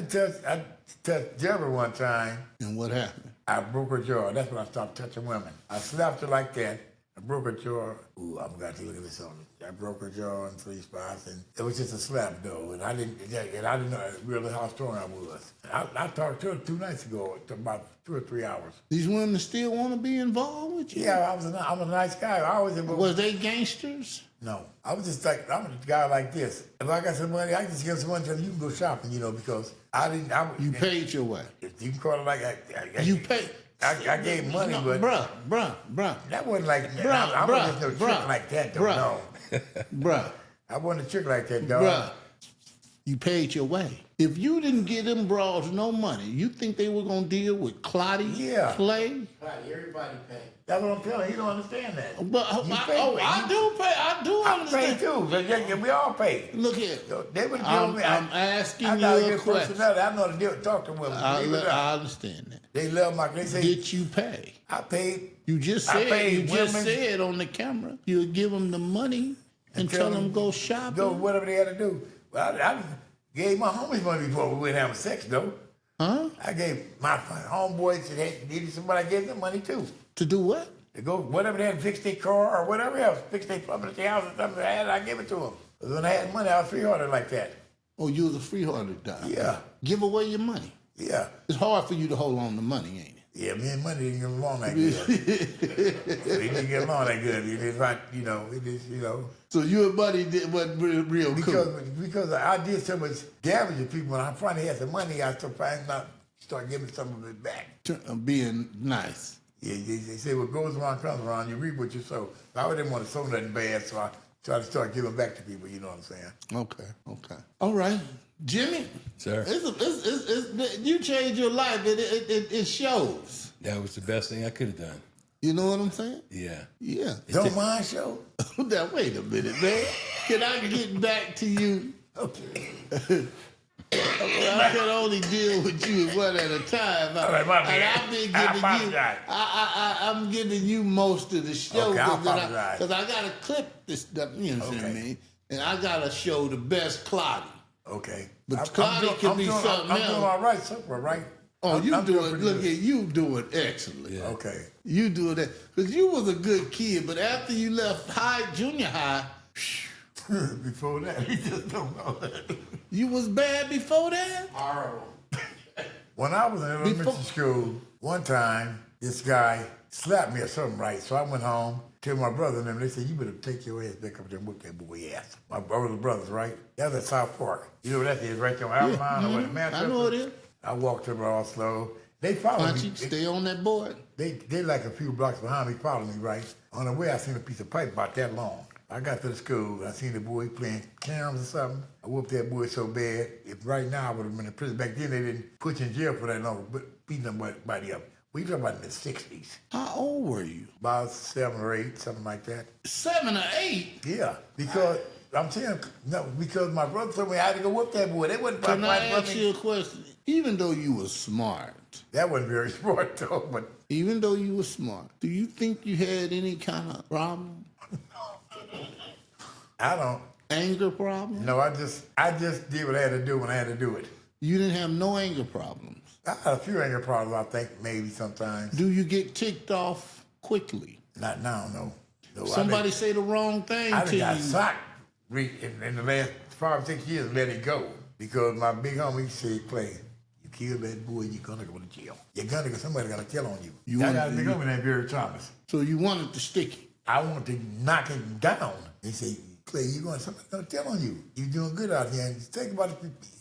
touched Deborah one time. And what happened? I broke her jaw. That's when I stopped touching women. I slapped her like that. I broke her jaw. Ooh, I'm going to look at this on it. I broke her jaw in 3 spots, and it was just a slap, though. And I didn't know really how strong I was. I talked to her 2 nights ago, about 2 or 3 hours. These women still want to be involved with you? Yeah, I'm a nice guy. I always Was they gangsters? No, I was just like, I'm a guy like this. If I got some money, I can just give some money to you can go shopping, because I didn't. You paid your way. You can call it like You paid. I gave money, No, but bruh. that wasn't like Bruh, I wasn't bruh, no trick bruh, like that, though. bruh. No, Bruh, I wasn't a trick like that, dog. bruh. You paid your way. If you didn't give them broads no money, you think they were gonna deal with Clardy, Yeah. Clay? Everybody pay. That's what I'm telling you. You don't understand that. But You pay. I do pay. I do I pay understand. too. So we all pay. Look here. So they would deal I'm, with me. I'm asking I you got a a good question. personality. I know how to deal, talk to women. I Believe it or not. understand that. They love my. They say Did you pay? I paid. You just I said paid women- said on the camera you'll give them the money and tell them go shopping. Go whatever they had to do. Well, I gave my homies money before we went having sex, though. Huh? I gave my homeboys that had needed somebody. I gave them money too. To do what? To go whatever they had to fix their car or whatever else, fix their plumbing at their house or something. I gave it to them. When I had money, I was free-hearted like that. Oh, you was a free-hearted guy. Yeah. Give away your money. Yeah. It's hard for you to hold on to money, ain't it? Yeah, me and money didn't get along that good. We didn't get along that good. It is right, it is. So you and Buddy wasn't real cool. Because I did so much damage to people, when I finally had some money, I start giving some of it back. Being nice. Yeah, they say what goes around comes around. You reap what you sow. I didn't want to sow nothing bad, so I tried to start giving back to people. You know what I'm saying? Okay. All right. Jimmy. Sir. You changed your life. It shows. That was the best thing I could have done. You know what I'm saying? Yeah. Yeah. Don't mind show. Now, wait a minute, man. Can I get back to you? Okay. I can only deal with you one at a time. All right, my and bad. I've been I giving you. apologize. I'm giving you most of the show Okay, I apologize. because I gotta clip this stuff. You know what I mean? And I gotta show the best Clardy. Okay. But I'm Clardy could be something I'm else. doing all right so far, right? Oh, I'm you doing do it. pretty Look at good. you doing excellent. Yeah. Okay. You do that because you was a good kid, but after you left junior high, Before that, he just don't know that. you was bad before that. Horrible. When I was in elementary Before- school, one time, this guy slapped me or something, right? So I went home, to my brother and them. They said, you better take your ass back up there and whoop that boy ass. My brother brothers, right? That was at South Park. You know where that is, right there on Alabama, where the match I know it is. I walked up all slow. They followed Punchy, me. stay on that board. They like a few blocks behind me, following me, right? On the way, I seen a piece of pipe about that long. I got to the school, I seen the boy playing caroms or something. I whooped that boy so bad. If right now I would have been in prison. Back then they didn't put you in jail for that long, but beating somebody up. We talking about in the 60s. How old were you? About 7 or 8, something like that. 7 or 8. Yeah, because I'm saying, no, because my brother told me I had to go whoop that boy. They wasn't Can I fighting ask for you me. a question? Even though you were smart, That wasn't very smart though, but even though you were smart, do you think you had any kind of problem? I don't. Anger problem? No, I just did what I had to do when I had to do it. You didn't have no anger problems. I had a few anger problems, I think, maybe sometimes. Do you get ticked off quickly? Not now, no. No, Somebody say the wrong thing I to done got you. socked in the last 5 or 6 years and let it go. Because my big homie said, Clay, you kill that boy, you're gonna go to jail. You're gonna go, somebody gonna tell on you. I got a big homie named Barry Thomas. So you wanted to stick it. I want to knock him down. He said, Clay, somebody's gonna tell on you. You're doing good out here. And think about it,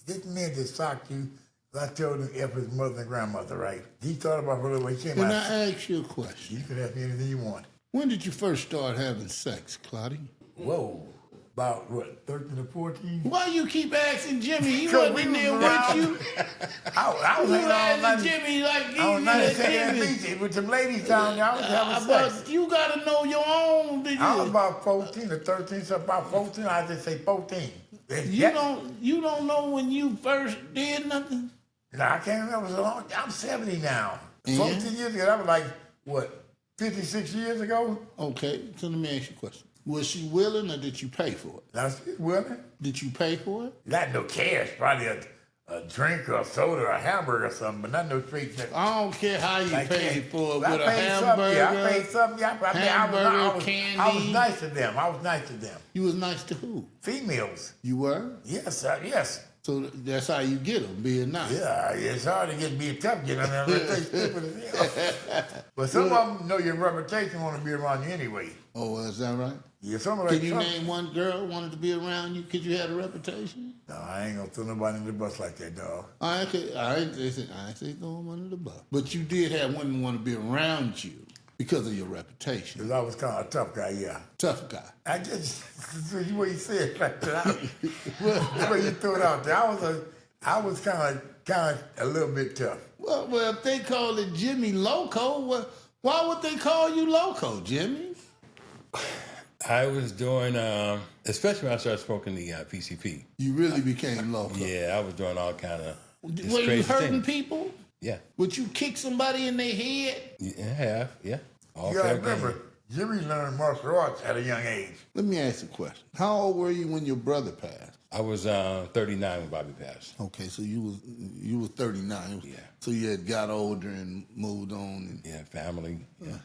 this man just socked you. I told him F his mother and grandmother, right? He thought about her little way. He came Can out. I ask you a question? You can ask me anything you want. When did you first start having sex, Clardy? Whoa. about what, 13 or 14. Why you keep asking Jimmy? He 'Cause wasn't we in there was with around. you. I was You hanging on asking Jimmy like I was he's in 92nd Jimmy. Beach with some ladies down there. I was having sex. But you gotta know your own. I was about 14 or 13, so about 14. I just say 14. You don't know when you first did nothing. No, I can't remember. It was a long. I'm 70 now. Yeah. 14 years ago. That was like what, 56 years ago. Okay, so let me ask you a question. Was she willing or did you pay for it? Now she's willing. Did you pay for it? Not no cash. Probably a drink or a soda or a hamburger or something, but not no straight. I don't care how you Like paid that. for it, I with a paid hamburger. something. Yeah, I paid something. Yeah, hamburger, I was candy. nice to them. I was nice to them. You was nice to who? Females. You were? Yes, sir. Yes. So that's how you get them, being nice. Yeah, it's hard to be a tough get on there. They stupid as hell. But some of them know your reputation, want to be around you anyway. Oh, is that right? Yeah, some of Can you name one girl wanted to be around you because you had a reputation? No, I ain't gonna throw nobody in the bus like that, dog. I ain't say throw them under the bus. But you did have women want to be around you because of your reputation. Cause I was kind of a tough guy, yeah. Tough guy. I just the way you said it like that. The way you threw it out there, I was kind of a little bit tough. Well, if they call it Jimmy Loco, why would they call you Loco, Jimmy? I was doing, especially when I started smoking the PCP. You really became Loco. Yeah, I was doing all kind of Were you hurting people? Yeah. Would you kick somebody in their head? Yeah, I have. Yeah. All You gotta fair game. remember, Jimmy learned martial arts at a young age. Let me ask you a question. How old were you when your brother passed? I was 39 when Bobby passed. Okay, so you was 39. Yeah. So you had got older and moved on. And, Yeah, family.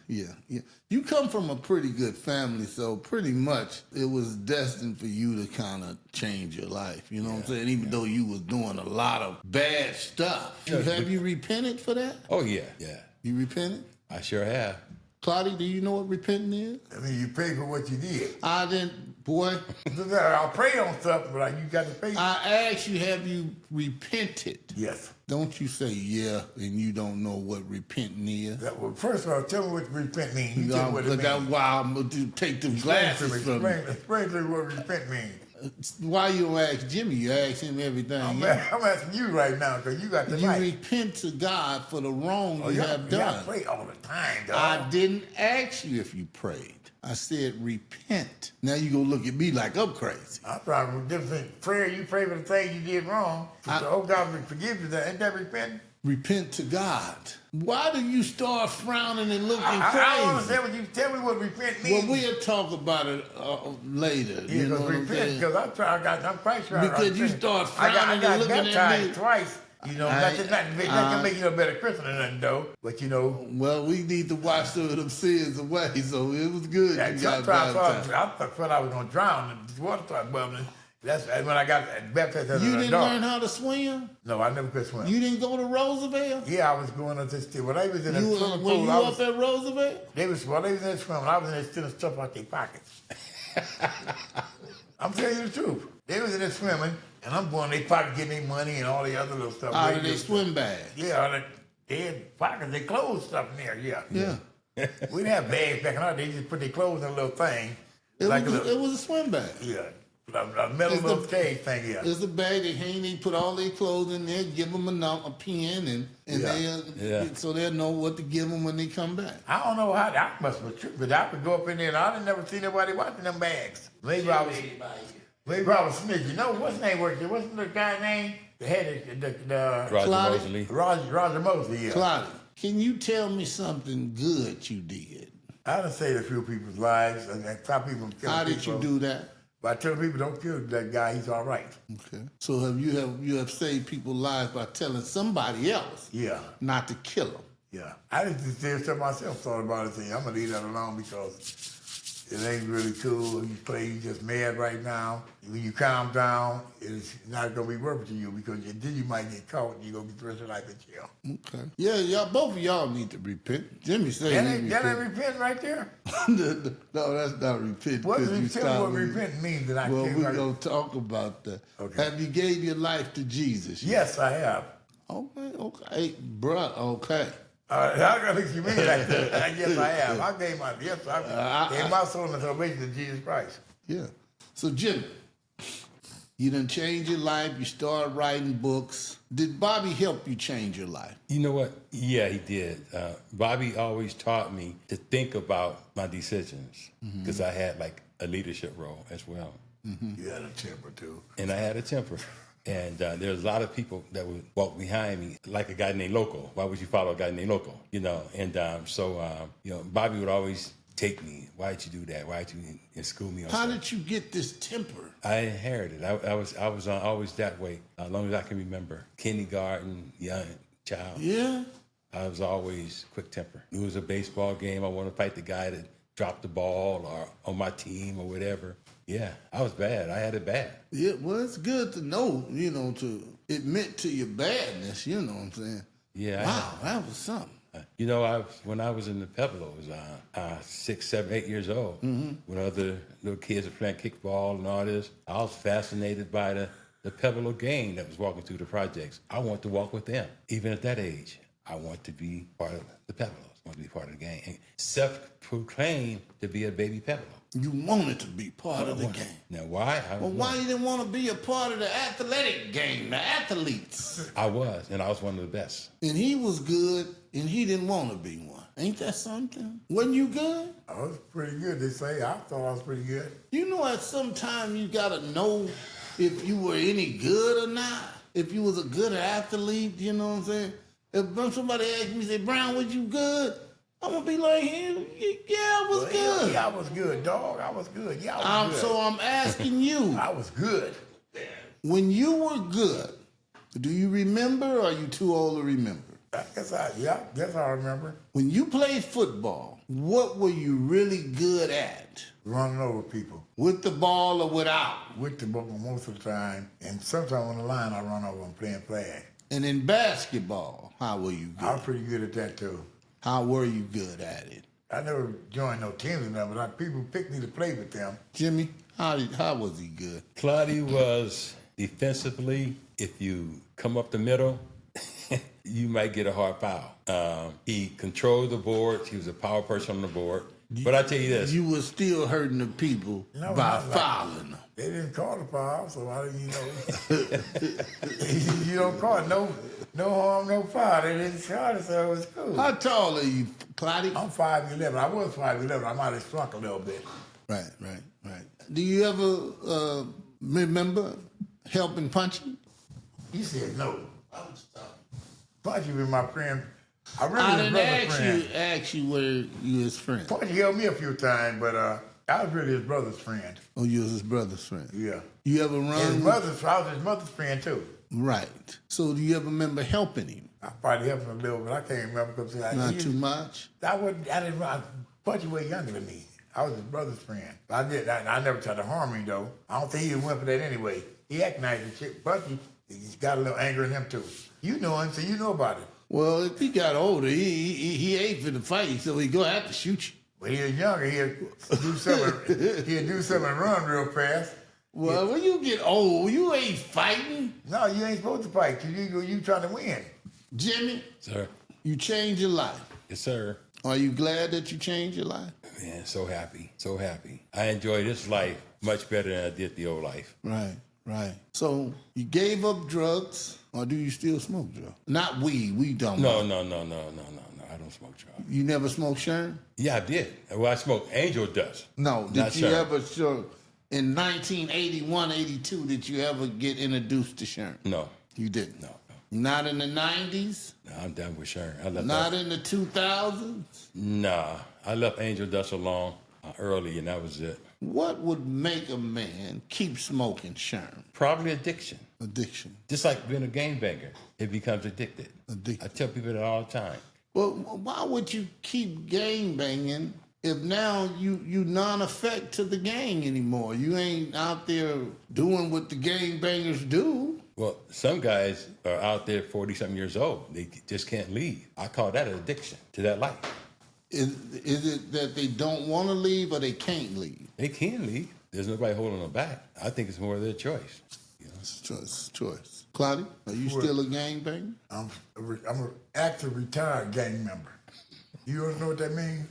Yeah. yeah. You come from a pretty good family, so pretty much it was destined for you to kind of change your life. You know what I'm saying? Even though you was doing a lot of bad stuff. Have you repented for that? Oh, yeah. Yeah. You repented? I sure have. Claudia, do you know what repenting is? I mean, you pay for what you did. I didn't, boy. I'll pray on stuff, but you got to pay. I asked you, have you repented? Yes. Don't you say yeah, and you don't know what repenting is? Well, first of all, tell me what repent means. You tell me what it But means. that's why I'm going to take them glasses from you. Explain to me what repent means. Why you don't ask Jimmy? You ask him everything. I'm asking you right now because you got the You mic. repent to God for the wrong you have I done. pray all the time, dog. I didn't ask you if you prayed. I said repent. Now you gonna look at me like I'm crazy. I'm probably different. Prayer, you pray for the thing you did wrong. So, God will forgive you. Ain't that repenting? Repent to God. Why do you start frowning and looking I don't crazy? understand what you tell me what repent means. Well, we'll talk about it later. Yeah, you know because what I'm repent, saying? because I'm quite sure. Because you start frowning and looking baptized at me. twice. You know, that can make you a better Christian or nothing, though. But you know, Well, we need to wash some of them sins away, so it was good. yeah, You got sometimes baptized. I thought I was going to drown and the water started bubbling. That's when I got baptized as You an didn't adult. learn how to swim? No, I never could swim. You didn't go to Roosevelt? Yeah, I was going to this. When I was in the You swimming were pool, you I up was, at Roosevelt? they was in there swimming. I was in there stealing stuff out their pockets. I'm telling you the truth. They was in there swimming, and I'm going in their pocket getting their money and all the other little stuff. Out of their swim bag. Yeah, they had pockets, they clothes stuff in there, yeah. Yeah. We didn't have bags back in our day. They just put their clothes in a little thing. It little, was a swim bag. yeah, a metal It's little the- cage thing, yeah. It's a bag they hang, they put all their clothes in there, give them a pen, and so they'll know what to give them when they come back. I don't know how that must be true, but I could go up in there and I didn't never see nobody watching them bags. Maybe I was sneaky. You know, what's his name worked there? What's the guy's name? The head, the Roger Claudia? Mosley. Roger Mosley, yeah. Claudia, can you tell me something good you did? I done saved a few people's lives and stop people from killing How did people. you do that? By telling people don't kill that guy, he's all right. Okay. So you have saved people's lives by telling somebody else Yeah, not to kill them. yeah. I just did something myself, thought about it, saying I'm gonna leave that alone because it ain't really cool. You just mad right now. When you calm down, it's not gonna be worth it to you because then you might get caught and you're gonna be the rest of your life in jail. Okay. Yeah, y'all, both of y'all need to repent. Jimmy said he That ain't repent. repent right there. No, that's not repent. What does 'cause you you tell me stopped what me. repent means that I Well, can't we're right- going to talk about that. Okay. Have you gave your life to Jesus? Yes, I have. Okay, bruh, okay. I don't think you mean like that. Yes, I have. I gave my soul and salvation to Jesus Christ. Yeah. So, Jimmy, you done changed your life. You started writing books. Did Bobby help you change your life? You know what? Yeah, he did. Bobby always taught me to think about my decisions because I had like a leadership role as well. You had a temper too. And I had a temper. And there's a lot of people that would walk behind me, like a guy named Loco. Why would you follow a guy named Loco? You know, and Bobby would always take me. Why'd you do that? Why'd you school me on How stuff? did you get this temper? I inherited. I was always that way, as long as I can remember. Kindergarten, young child. Yeah? I was always quick temper. It was a baseball game. I want to fight the guy that dropped the ball or on my team or whatever. Yeah, I was bad. I had it bad. Yeah, well, it's good to know, to admit to your badness, you know what I'm saying? Yeah. Wow, that was something. When I was in the Pueblo, I was 6, 7, 8 years old. When other little kids were playing kickball and all this, I was fascinated by the Pueblo gang that was walking through the projects. I wanted to walk with them. Even at that age, I want to be part of the Pueblos. I want to be part of the gang. And self-proclaimed to be a baby Pueblo. You wanted to be part of the game. Now, why? Well, why you didn't want to be a part of the athletic game, the athletes? I was, and I was one of the best. And he was good, and he didn't want to be one. Ain't that something? Wasn't you good? I was pretty good, they say. I thought I was pretty good. You know, at some time you got to know if you were any good or not. If you was a good athlete, you know what I'm saying? If somebody asked me, say, Brown, was you good? I'm going to be like him. Yeah, I was good. Yeah, I was good, dog. I was good. Yeah, I was good. So I'm asking you, I was good. when you were good, do you remember or are you too old to remember? I guess I remember. When you played football, what were you really good at? Running over people. With the ball or without? With the ball most of the time. And sometimes on the line, I run over them playing flag. And in basketball, how were you I was good? pretty good at that, too. How were you good at it? I never joined no teams or nothing, but people picked me to play with them. Jimmy, how was he good? Clardy was defensively, if you come up the middle, you might get a hard foul. He controlled the boards. He was a power person on the board. But I tell you this. You were still hurting the people No, by not like- fouling them. They didn't call the foul, so how do you know? You don't call it no harm, no foul. They didn't charge it, so it was cool. How tall are you, Clardy? I'm 5'11". I was 5'11". I might have shrunk a little bit. Right. Do you ever remember helping punching? He said no. Punchy was my friend. I I remember his didn't brother's friend. ask you whether you his friend. Punchy helped me a few times, but I was really his brother's friend. Oh, you was his brother's friend. Yeah. You ever And run? I was his mother's friend, too. Right. So do you ever remember helping him? I probably helped him a little, but I can't remember because Not too much. I didn't run. Punchy way younger than me. I was his brother's friend. I never tried to harm him, though. I don't think he went for that anyway. He acted nice and shit. Punchy, he's got a little anger in him, too. You know him, so you know about it. Well, if he got older, he ain't finna fight, so he gonna have to shoot you. When he was younger, he'd do something and run real fast. Well, when you get old, you ain't fighting. No, you ain't supposed to fight because you trying to win. Jimmy, Sir. you changed your life. Yes, sir. Are you glad that you changed your life? Man, so happy. So happy. I enjoy this life much better than I did the old life. Right. So you gave up drugs, or do you still smoke drugs? Not weed. We don't. No. I don't smoke drugs. You never smoked Sherm? Yeah, I did. Well, I smoked angel dust. No. Not Did you Sherm. ever? In 1981, 82, did you ever get introduced to Sherm? No. You didn't. No. Not in the 90s. No, I'm done with Sherm. I left Not that. in the 2000s. Nah, I left angel dust alone early, and that was it. What would make a man keep smoking Sherm? Probably addiction. Addiction. Just like being a gangbanger, it becomes addicted. Addicted. I tell people that all the time. Well, why would you keep gang banging if now you non-effect to the gang anymore? You ain't out there doing what the gang bangers do. Well, some guys are out there 40-something years old. They just can't leave. I call that an addiction to that life. Is it that they don't want to leave or they can't leave? They can leave. There's nobody holding them back. I think it's more their choice. You know? It's choice. Claudia, are you still a gang banger? I'm an active retired gang member. You don't know what that means?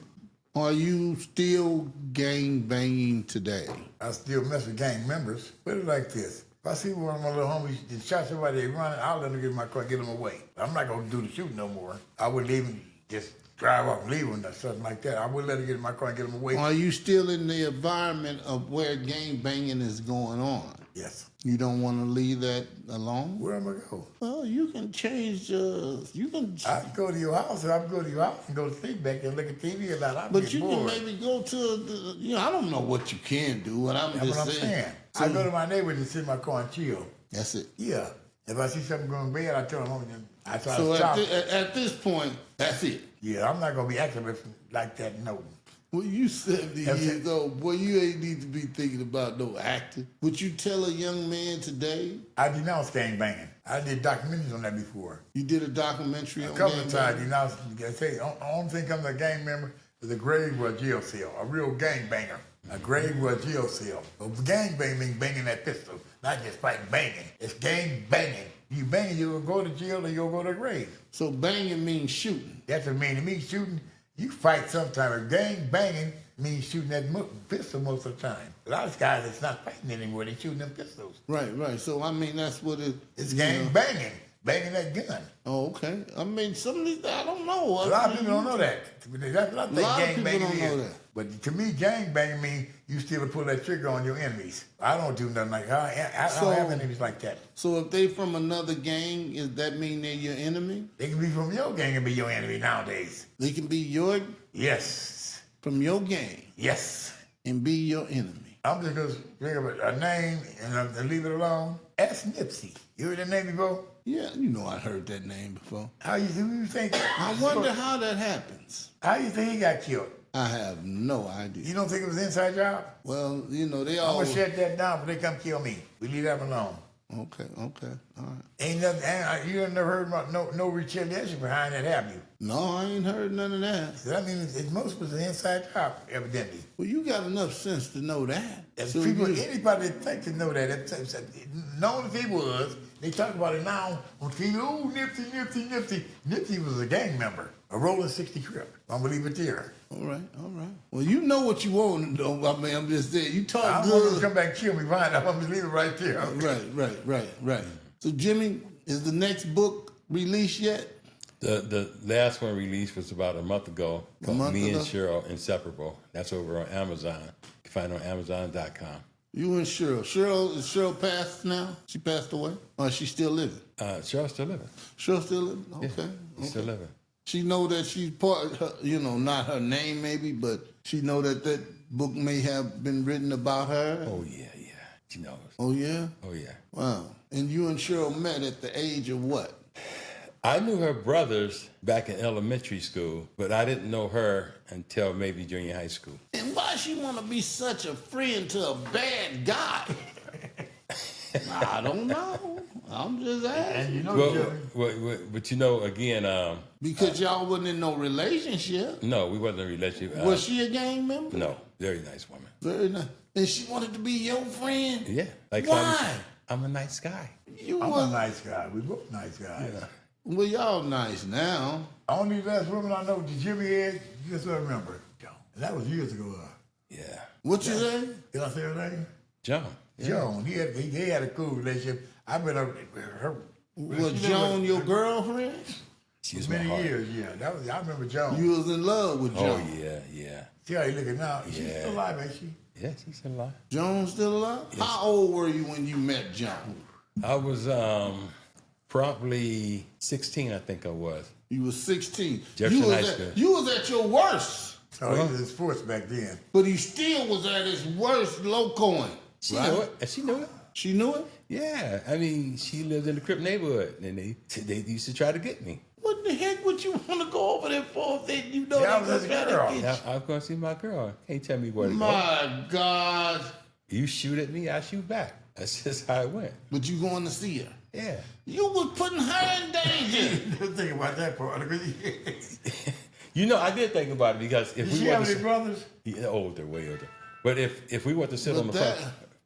Are you still gang banging today? I still mess with gang members. Put it like this. If I see one of my little homies that shot somebody, they running, I'll let them get in my car and get them away. I'm not going to do the shooting no more. I would leave them, just drive off and leave them or something like that. I would let them get in my car and get them away. Are you still in the environment of where gang banging is going on? Yes. You don't want to leave that alone? Where am I go? Well, you can change. You can. I can go to your house, or I can go to your house and go to sleep back there and look at TV a lot. But you can maybe go to. I don't know what you can do. What I'm That's just what I'm saying. saying. I go to my neighborhood and sit in my car and chill. That's it. Yeah. If I see something going bad, I tell them, I try So to stop. at this point, that's it. Yeah, I'm not going to be acting like that, no. Well, you 70 That's years it. old, boy, you ain't need to be thinking about no acting. Would you tell a young man today? I denounce gang banging. I did documentaries on that before. You did a documentary A on couple gang of times, banging? denounced. I say, the only thing comes to a gang member is a grave or a jail cell. A real gang banger. A grave or a jail cell. A gang bang means banging that pistol, not just fighting banging. It's gang banging. You banging, you'll go to jail or you'll go to the grave. So banging means shooting. That's what it means to me. Shooting, you fight sometime. Gang banging means shooting that pistol most of the time. A lot of guys, it's not fighting anymore. They're shooting them pistols. Right. So, I mean, that's what it... It's you gang know. banging. Banging that gun. Oh, okay. I mean, some of these, I don't know. A lot of people don't know that. That's what I think A lot of gang people banging don't know is. that. But to me, gang banging means you still pull that trigger on your enemies. I don't do nothing like that. I don't have enemies like that. So if they from another gang, does that mean they're your enemy? They can be from your gang and be your enemy nowadays. They can be your Yes. from your gang Yes. and be your enemy. I'm just going to bring up a name and leave it alone. Ask Nipsey. You heard that name before? Yeah, you know I heard that name before. Who you think? I wonder how that happens. How you think he got killed? I have no idea. You don't think it was an inside job? Well, you know, they I'm all... going to shut that down before they come kill me. We leave that alone. Okay, all right. Ain't nothing, you never heard about no retaliation behind that, have you? No, I ain't heard none of that. So that means it's most was an inside job, evidently. Well, you got enough sense to know that. As So people, you- anybody that think to know that, known as he was, they talk about it now on TV. Oh, Nipsey. Nipsey was a gang member, a rolling 60 Crip. I'm gonna leave it there. All right. Well, you know what you want to know. I mean, I'm just saying. You talk I don't want them to good. come back and kill me. Fine, I'm gonna leave it right there. Right. So, Jimmy, is the next book released yet? The last one released was about a month ago. Called month Me ago? and Cheryl Inseparable. That's over on Amazon. You can find it on Amazon.com. You and Cheryl. Is Cheryl passed now? She passed away? Or is she still living? Cheryl's still living. Cheryl still living? Okay. She's still living. She know that she's part, not her name maybe, but she know that book may have been written about her. Oh, yeah. She knows. Oh, yeah? Oh, yeah. Wow. And you and Cheryl met at the age of what? I knew her brothers back in elementary school, but I didn't know her until maybe junior high school. And why she want to be such a friend to a bad guy? I don't know. I'm just asking. And you know, But you know, again, Because y'all wasn't in no relationship. no, we wasn't in a relationship. Was she a gang member? No, very nice woman. Very nice. And she wanted to be your friend? Yeah. Like Why? I'm a nice guy. You I'm a was, nice guy. We both nice guys. well, y'all nice now. Only last woman I know, the Jimmy had, you just remember. And that was years ago. Yeah. What you say? Did I say her name? John. Joan. They had a cool relationship. I've been her. Was she Joan never- your girlfriend? She was my Many heart. years, yeah. I remember Joan. You was in love with Oh, Joan. yeah. See how you looking now? She's Yeah. still alive, ain't she? Yeah, she's still alive. Joan still alive? How old were you when you met Joan? I was probably 16, I think I was. You was 16. Jefferson you was High at, School. You was at your worst, Oh, he was in sports back then. but he still was at his worst low coin. She right? knew it. And she knew it. She knew it? Yeah. I mean, she lived in the Crip neighborhood, and they used to try to get me. What the heck would you want to go over there for if they, you know Yeah, I they was was his trying girl. to get I was going to see my girl. Can't tell me where to you? go. My God. You shoot at me, I shoot back. That's just how it went. But you going to see her. Yeah. You was putting her in danger. Didn't think about that part. You know, I did think about it because if Did we she were have to, any brothers? yeah, older, way older. But if we were to sit But on the that-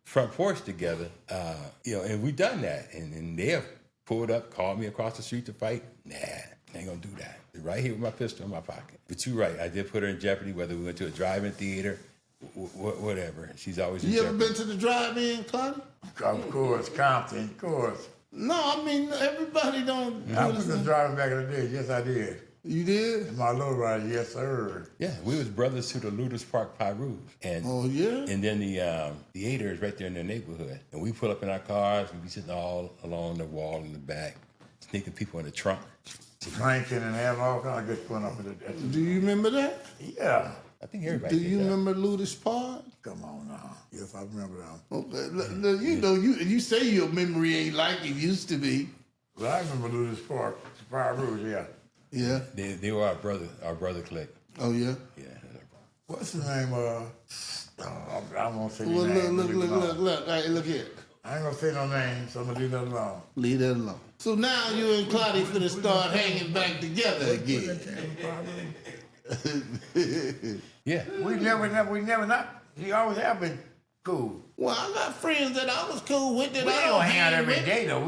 front porch together, and we done that, and they have pulled up, called me across the street to fight. Nah, I ain't gonna do that. Right here with my pistol in my pocket. But you're right. I did put her in jeopardy, whether we went to a drive-in theater, whatever. She's always in You ever jeopardy. been to the drive-in, Clardy? Of course, Compton, of course. No, I mean, everybody don't I do was this. just driving back in the day. Yes, I did. You did? In my low rider, yes, sir. Yeah, we was brothers to the Ludus Park Pyrus. And Oh, yeah? And then the theater is right there in their neighborhood. And we pull up in our cars, we be sitting all along the wall in the back, sneaking people in the trunk. Drinking and having all kinds of good fun up at the Do you remember that? Yeah. I think everybody Do did you that. remember Ludus Park? Come on now. Yes, I remember them. Okay, look, you know, you say your memory ain't like it used to be. Well, I remember Ludus Park, Fire Rouge, yeah. Yeah. They were our brother clique. Oh, yeah? Yeah. What's the name? I won't say Well, the name. look. Hey, look here. I ain't gonna say no name, so I'm gonna leave that alone. Leave that alone. So now you and Clardy finna start hanging back together again. Yeah. We never not. He always have been cool. Well, I got friends that I was cool with that We I ain't don't gonna hang out hang every with. day though. We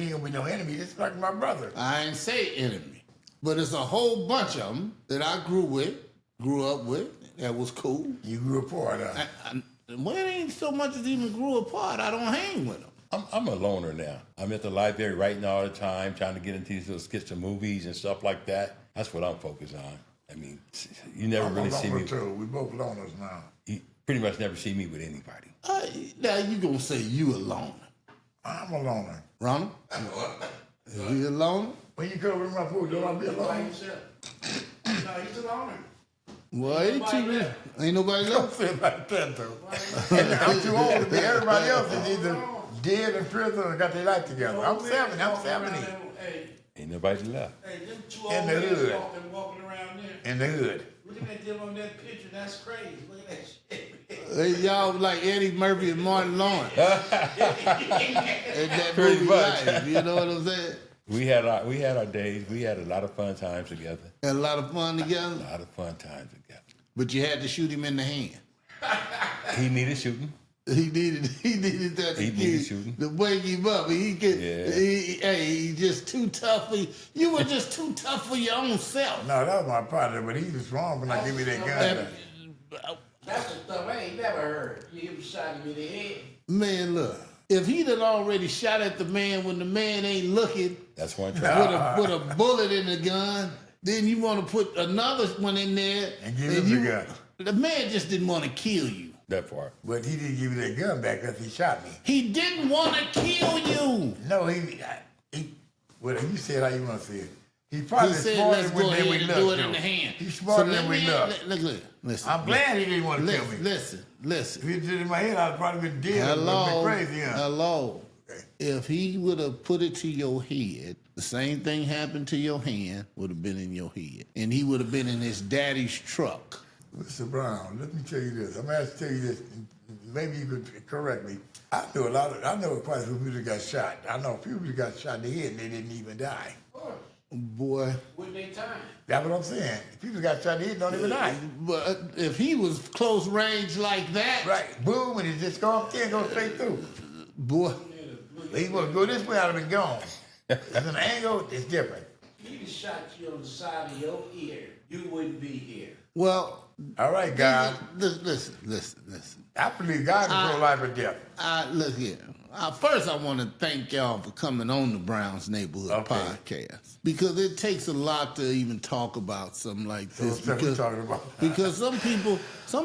ain't gonna be no enemy. It's like my brother. I ain't say enemy, but it's a whole bunch of them that I grew up with, that was cool. You grew apart, huh? Well, it ain't so much as even grew apart. I don't hang with them. I'm a loner now. I'm at the library writing all the time, trying to get into these little skits of movies and stuff like that. That's what I'm focused on. I mean, you never I'm really a see loner me. too. We both loners now. You pretty much never see me with anybody. Now you gonna say you alone, I'm a loner. Ronald? Is he alone? When you come with my food, don't I be By alone? himself. No, he's a loner. Well, ain't nobody Don't left. say it like that though. And I'm too old to be. Everybody else is either dead in prison or got their life together. I'm 70. I'm 70. Hey, Ain't nobody left. hey, them two In old the men hood. walking around there. In the hood. Look at them on that picture. That's crazy. Look at that shit. Hey, y'all like Eddie Murphy and Martin Lawrence. And that Pretty movie much. Life, you know what I'm saying? We had our days. We had a lot of fun times together. Had a lot of fun together, A lot of fun times together. but you had to shoot him in the hand. He needed shooting. He needed that He needed shooting. to wake him up. He could. Yeah. He just too tough for you. You were just too tough for your own self. No, that was my partner, but he was wrong when I give me that gun. That's the stuff I ain't never heard. You him shot him in the head. Man, look. If he'd have already shot at the man when the man ain't looking That's one with try. with a bullet in the gun, then you want to put another one in there. And give him the gun. The man just didn't want to kill you. That part. But he didn't give me that gun back because he shot me. He didn't want to kill you. No, well, you said how you want to say it. He probably He said, smarter let's than go we ahead and look. do it though. in the hand. He's smarter So than we look. Listen. I'm glad he didn't want to kill me. Listen. If he did it in my head, I'd probably been dead. Hello. Been crazy, huh? Hello. Okay. If he would have put it to your head, the same thing happened to your hand would have been in your head. And he would have been in his daddy's truck. Mr. Brown, let me tell you this. I'm going to tell you this. And maybe you could correct me. I know quite a few people that got shot. I know a few people that got shot in the head and they didn't even die. Boy. With their time. That's what I'm saying. People got shot in the head don't even die. But if he was close range like that, Right. Boom, and he just go up there and go straight through. boy, He would go this way, I'd have been gone. It's an angle, it's different. If he'd have shot you on the side of your ear, you wouldn't be here. well, All right, God. listen. I believe God control life or death. Look here. First, I want to thank y'all for coming on the Browns Neighborhood Okay. Podcast because it takes a lot to even talk about something like this. So what we talking about? Because some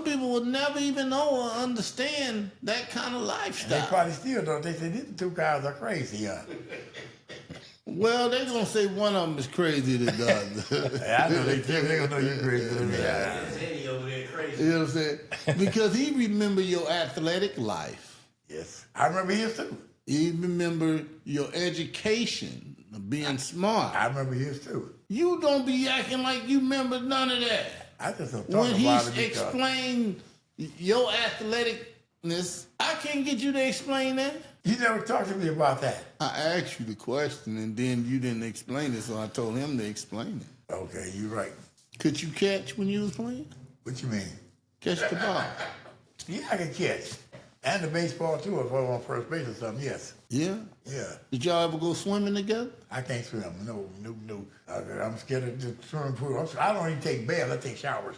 people would never even know or understand that kind of They lifestyle. probably still don't. They say these two guys are crazy, huh? Well, they're gonna say one of them is crazy than the other. I know they gonna know you crazy. His head over there crazy. You know what I'm saying? Because he remember your athletic life. Yes, I remember his too. He remember your education, being smart. I remember his too. You don't be acting like you remember none of that. I just don't talk When he about it because explained your athleticness, I can't get you to explain that. you never talked to me about that. I asked you the question and then you didn't explain it, so I told him to explain it. Okay, you're right. Could you catch when you was playing? What you mean? Catch the ball. Yeah, I can catch. And the baseball too, if I was on first base or something, yes. Yeah? Yeah. Did y'all ever go swimming together? I can't swim. No. I'm scared of the swimming pool. I don't even take baths. I take showers.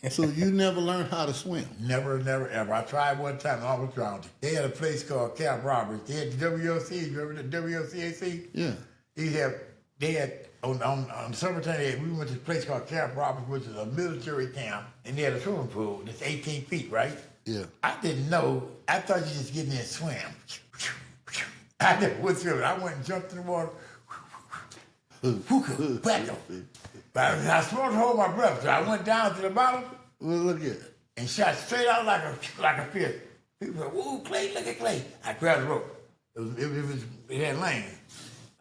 So you never learned how to swim? Never, ever. I tried one time and I almost drowned. They had a place called Camp Roberts. They had the WLC. You remember the WLCAC? Yeah. They had on summertime, we went to a place called Camp Roberts, which is a military camp, and they had a swimming pool that's 18 feet, right? Yeah. I didn't know. I thought you just get in there and swim. I never went swimming. I went and jumped in the water. But I was supposed to hold my breath, so I went down to the bottom. Well, look at it. And shot straight out like a fish. People said, "Whoa, Clay! Look at Clay!" I grabbed the rope. It had lane.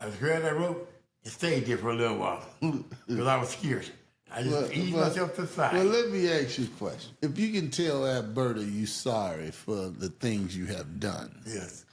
I just grabbed that rope and stayed there for a little while because I was scared. I just eased myself to the side. Well, let me ask you a question. If you can tell Alberta you sorry for the things you have done, Yes.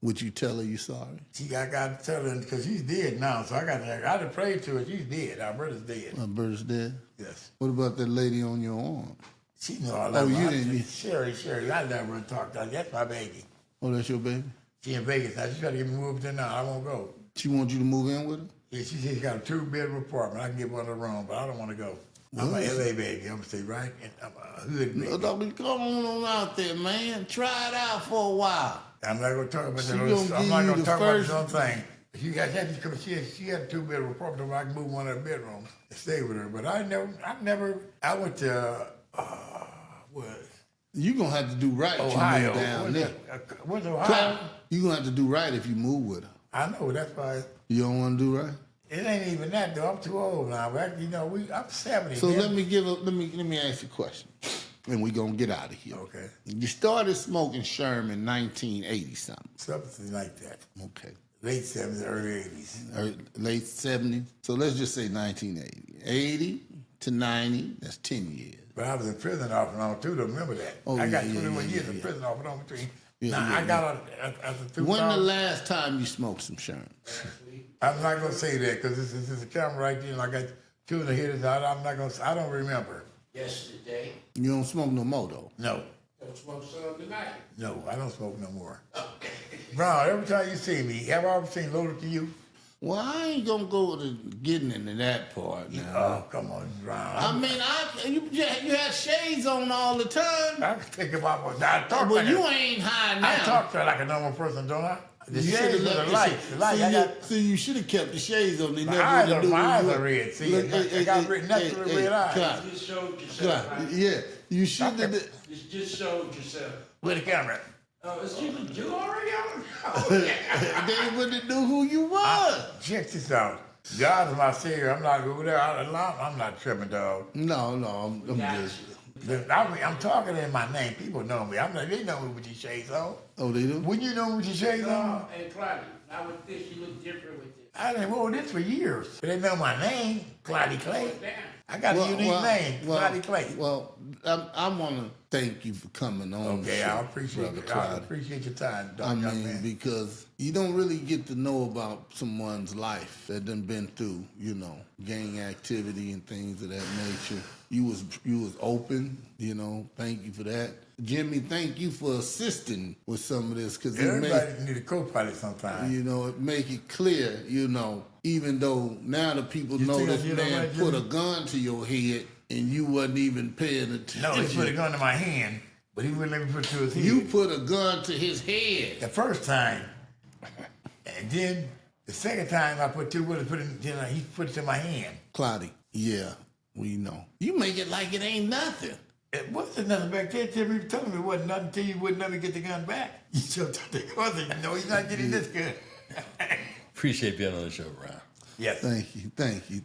would you tell her you sorry? I got to tell her because she's dead now, so I to pray to her. She's dead. Alberta's dead. Alberta's dead? Yes. What about that lady on your arm? She know all that. Oh, you didn't. Sherry. I never talk to her. That's my baby. Oh, that's your baby? She in Vegas now. She's trying to get me moved in now. I won't go. She wants you to move in with her? Yeah, she said she got a 2-bedroom apartment. I can get one of the room, but I don't want to go. I'm a LA baby. I'm gonna stay right. And I'm a hood baby. Come on out there, man. Try it out for a while. I'm not gonna talk about She that. gonna I'm give not you gonna the talk first- about this other thing. She had a 2-bedroom apartment. So I can move one of the bedrooms and stay with her. But I went to what? You're going to have to do right if you Ohio. move down there. What's Ohio? You're going to have to do right if you move with her. I know that's why. You don't want to do right? It ain't even that though. I'm too old now. But I'm 70. So man. let me ask you a question, and we're gonna get out of here. Okay. You started smoking Sherman in 1980 something. Something like that. Okay. Late 70s, early 80s. Late 70s. So let's just say 1980. 80 to 90. That's 10 years. But I was in prison off and on too. To remember that. Oh, I got yeah, 21 yeah, years yeah. in prison off and on between. Yeah, now yeah, I got out after 2000. When the last time you smoked some Sherman? I'm not gonna say that because this is a camera right there, and I got two of the hitters out. I'm not gonna. I don't remember. Yesterday. You don't smoke no more though. No, Don't smoke some tonight. no, I don't smoke no more. Brown, every time you see me, have I ever seen Loaded to you? Well, I ain't gonna go to getting into that part now. Oh, come on, Brown. I mean, you had shades on all the time. I can think about what I talk But like you a, ain't high now. I talk to her like a normal person, don't I? The You shades shoulda with the left light. The light. I got See, you should have kept the shades on. They my never eyes would've are do my eyes what- are red. See, Look, I got naturally red eyes. Clark, You just showed yourself. Clark, Right? yeah, you should have. You just showed yourself. With the camera. Oh, is you already on? Oh, They wouldn't knew who you was. Check this out. God is my savior. I'm not over there. I'm not tripping, dog. No, I'm Got just. you. I'm talking in my name. People know me. They know me with these shades on. Oh, they do. When you know me with these shades on, Hey, Clardy, now with this, you look different with this. I didn't know this for years. But they know my name, Clardy Clay. Damn. I got a unique name, Clardy Clay. Well, I want to thank you for coming on. Okay, the show, I appreciate Brother it. I Clyde. appreciate your time, I dog, young mean, man. because you don't really get to know about someone's life that done been through, gang activity and things of that nature. You was open, Thank you for that, Jimmy. Thank you for assisting with some of this because Everybody need a co-pilot sometimes. it make it clear, even though now the people You know think I this did all man right, put a Jimmy? gun to your head and you wasn't even paying attention. No, he put a gun to my hand, but he wouldn't let me put it to his head. You put a gun to his head. The first time, and then the second time I put two bullets, he put it to my hand. Clardy, yeah, we know. You make it like it ain't nothing. It wasn't nothing back there. Timmy told me it wasn't nothing until you wouldn't let me get the gun back. You jumped out the car and said, no, he's not getting this good. Appreciate being on the show, Brian. Yes. Thank you.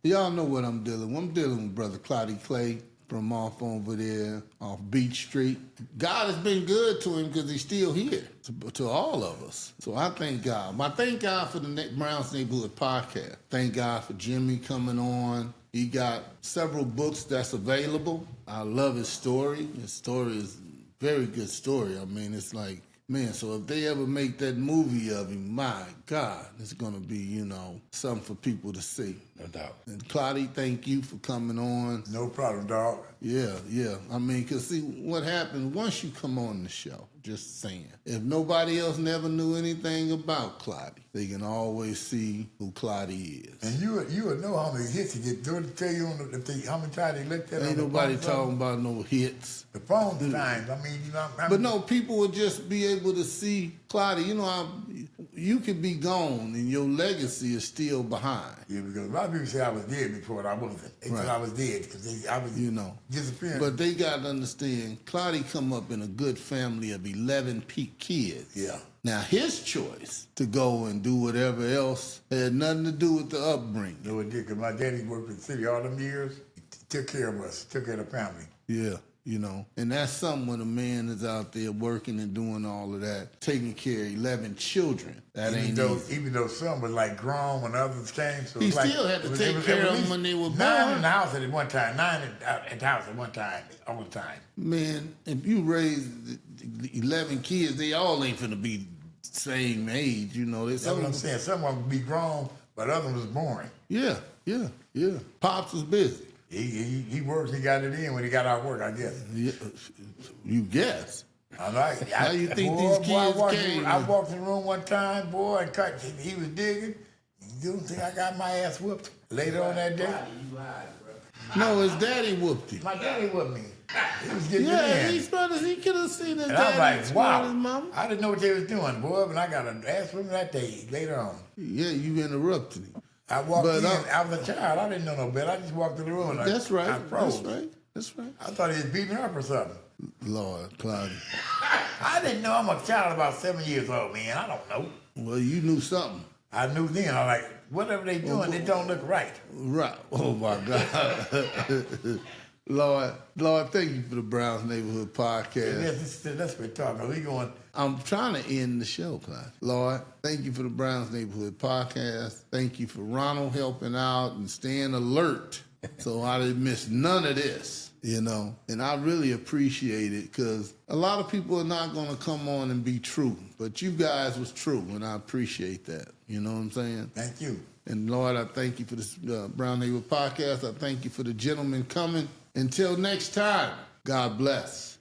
Y'all know what I'm dealing with. I'm dealing with Brother Clardy Clay from off over there off Beach Street. God has been good to him because he's still here, to all of us. So I thank God. I thank God for the Brown's Neighborhood Podcast. Thank God for Jimmy coming on. He got several books that's available. I love his story. His story is a very good story. I mean, it's like, man, so if they ever make that movie of him, my God, it's going to be, something for people to see. No doubt. And Clardy, thank you for coming on. No problem, dog. Yeah. I mean, because see, what happens once you come on the show, Just saying. If nobody else never knew anything about Clardy, they can always see who Clardy is. And you would know how many hits he get. Do it tell you how many times they looked at. Ain't nobody talking about no hits. The phone times. I mean, you know. But no, people would just be able to see Clardy. You know how you could be gone and your legacy is still behind. Yeah, because a lot of people say I was dead before, and I wasn't. They said I was dead because I was, disappearing. But they got to understand, Clardy come up in a good family of 11 kids. Yeah. Now, his choice to go and do whatever else had nothing to do with the upbringing. No, it did, because my daddy worked in the city all them years. He took care of us, took care of the family. Yeah. And that's something when a man is out there working and doing all of that, taking care of 11 children. That ain't easy. Even though some was like grown when others came. So he still had to take care of them when they were born. 9 in the house at one time, 9 at the house at one time, all the time. Man, if you raise 11 kids, they all ain't finna be same age, That's what I'm saying. Some of them be grown, but others was born. Yeah. Pops was busy. He worked, he got it in when he got out of work, I guess. Yeah, you guess. I like. How you think these kids came? I walked in the room one time, boy, and he was digging. You don't think I got my ass whooped later on that day? You lied, bro. No, his daddy whooped him. My daddy whooped me. He was getting he could have seen his and daddy. I'm like, wow. His mama. I didn't know what they was doing, boy, but I got an ass whooping that day later on. Yeah, you interrupted him. I walked in. I was a child. I didn't know no better. I just walked in the room. That's right. I froze. That's right. I thought he was beating her up or something. Lord, Clardy. I didn't know. I'm a child about 7 years old, man. I don't know. Well, you knew something. I knew then. I'm like, whatever they doing, it don't look right. Right. Oh, my God. Lord, thank you for the Browns Neighborhood Podcast. Let's quit talking. We going. I'm trying to end the show, Clyde. Lord, thank you for the Browns Neighborhood Podcast. Thank you for Ronald helping out and staying alert so I didn't miss none of this, And I really appreciate it because a lot of people are not going to come on and be true, but you guys was true, and I appreciate that. You know what I'm saying? Thank you. And Lord, I thank you for this Brown Neighborhood Podcast. I thank you for the gentlemen coming. Until next time, God bless.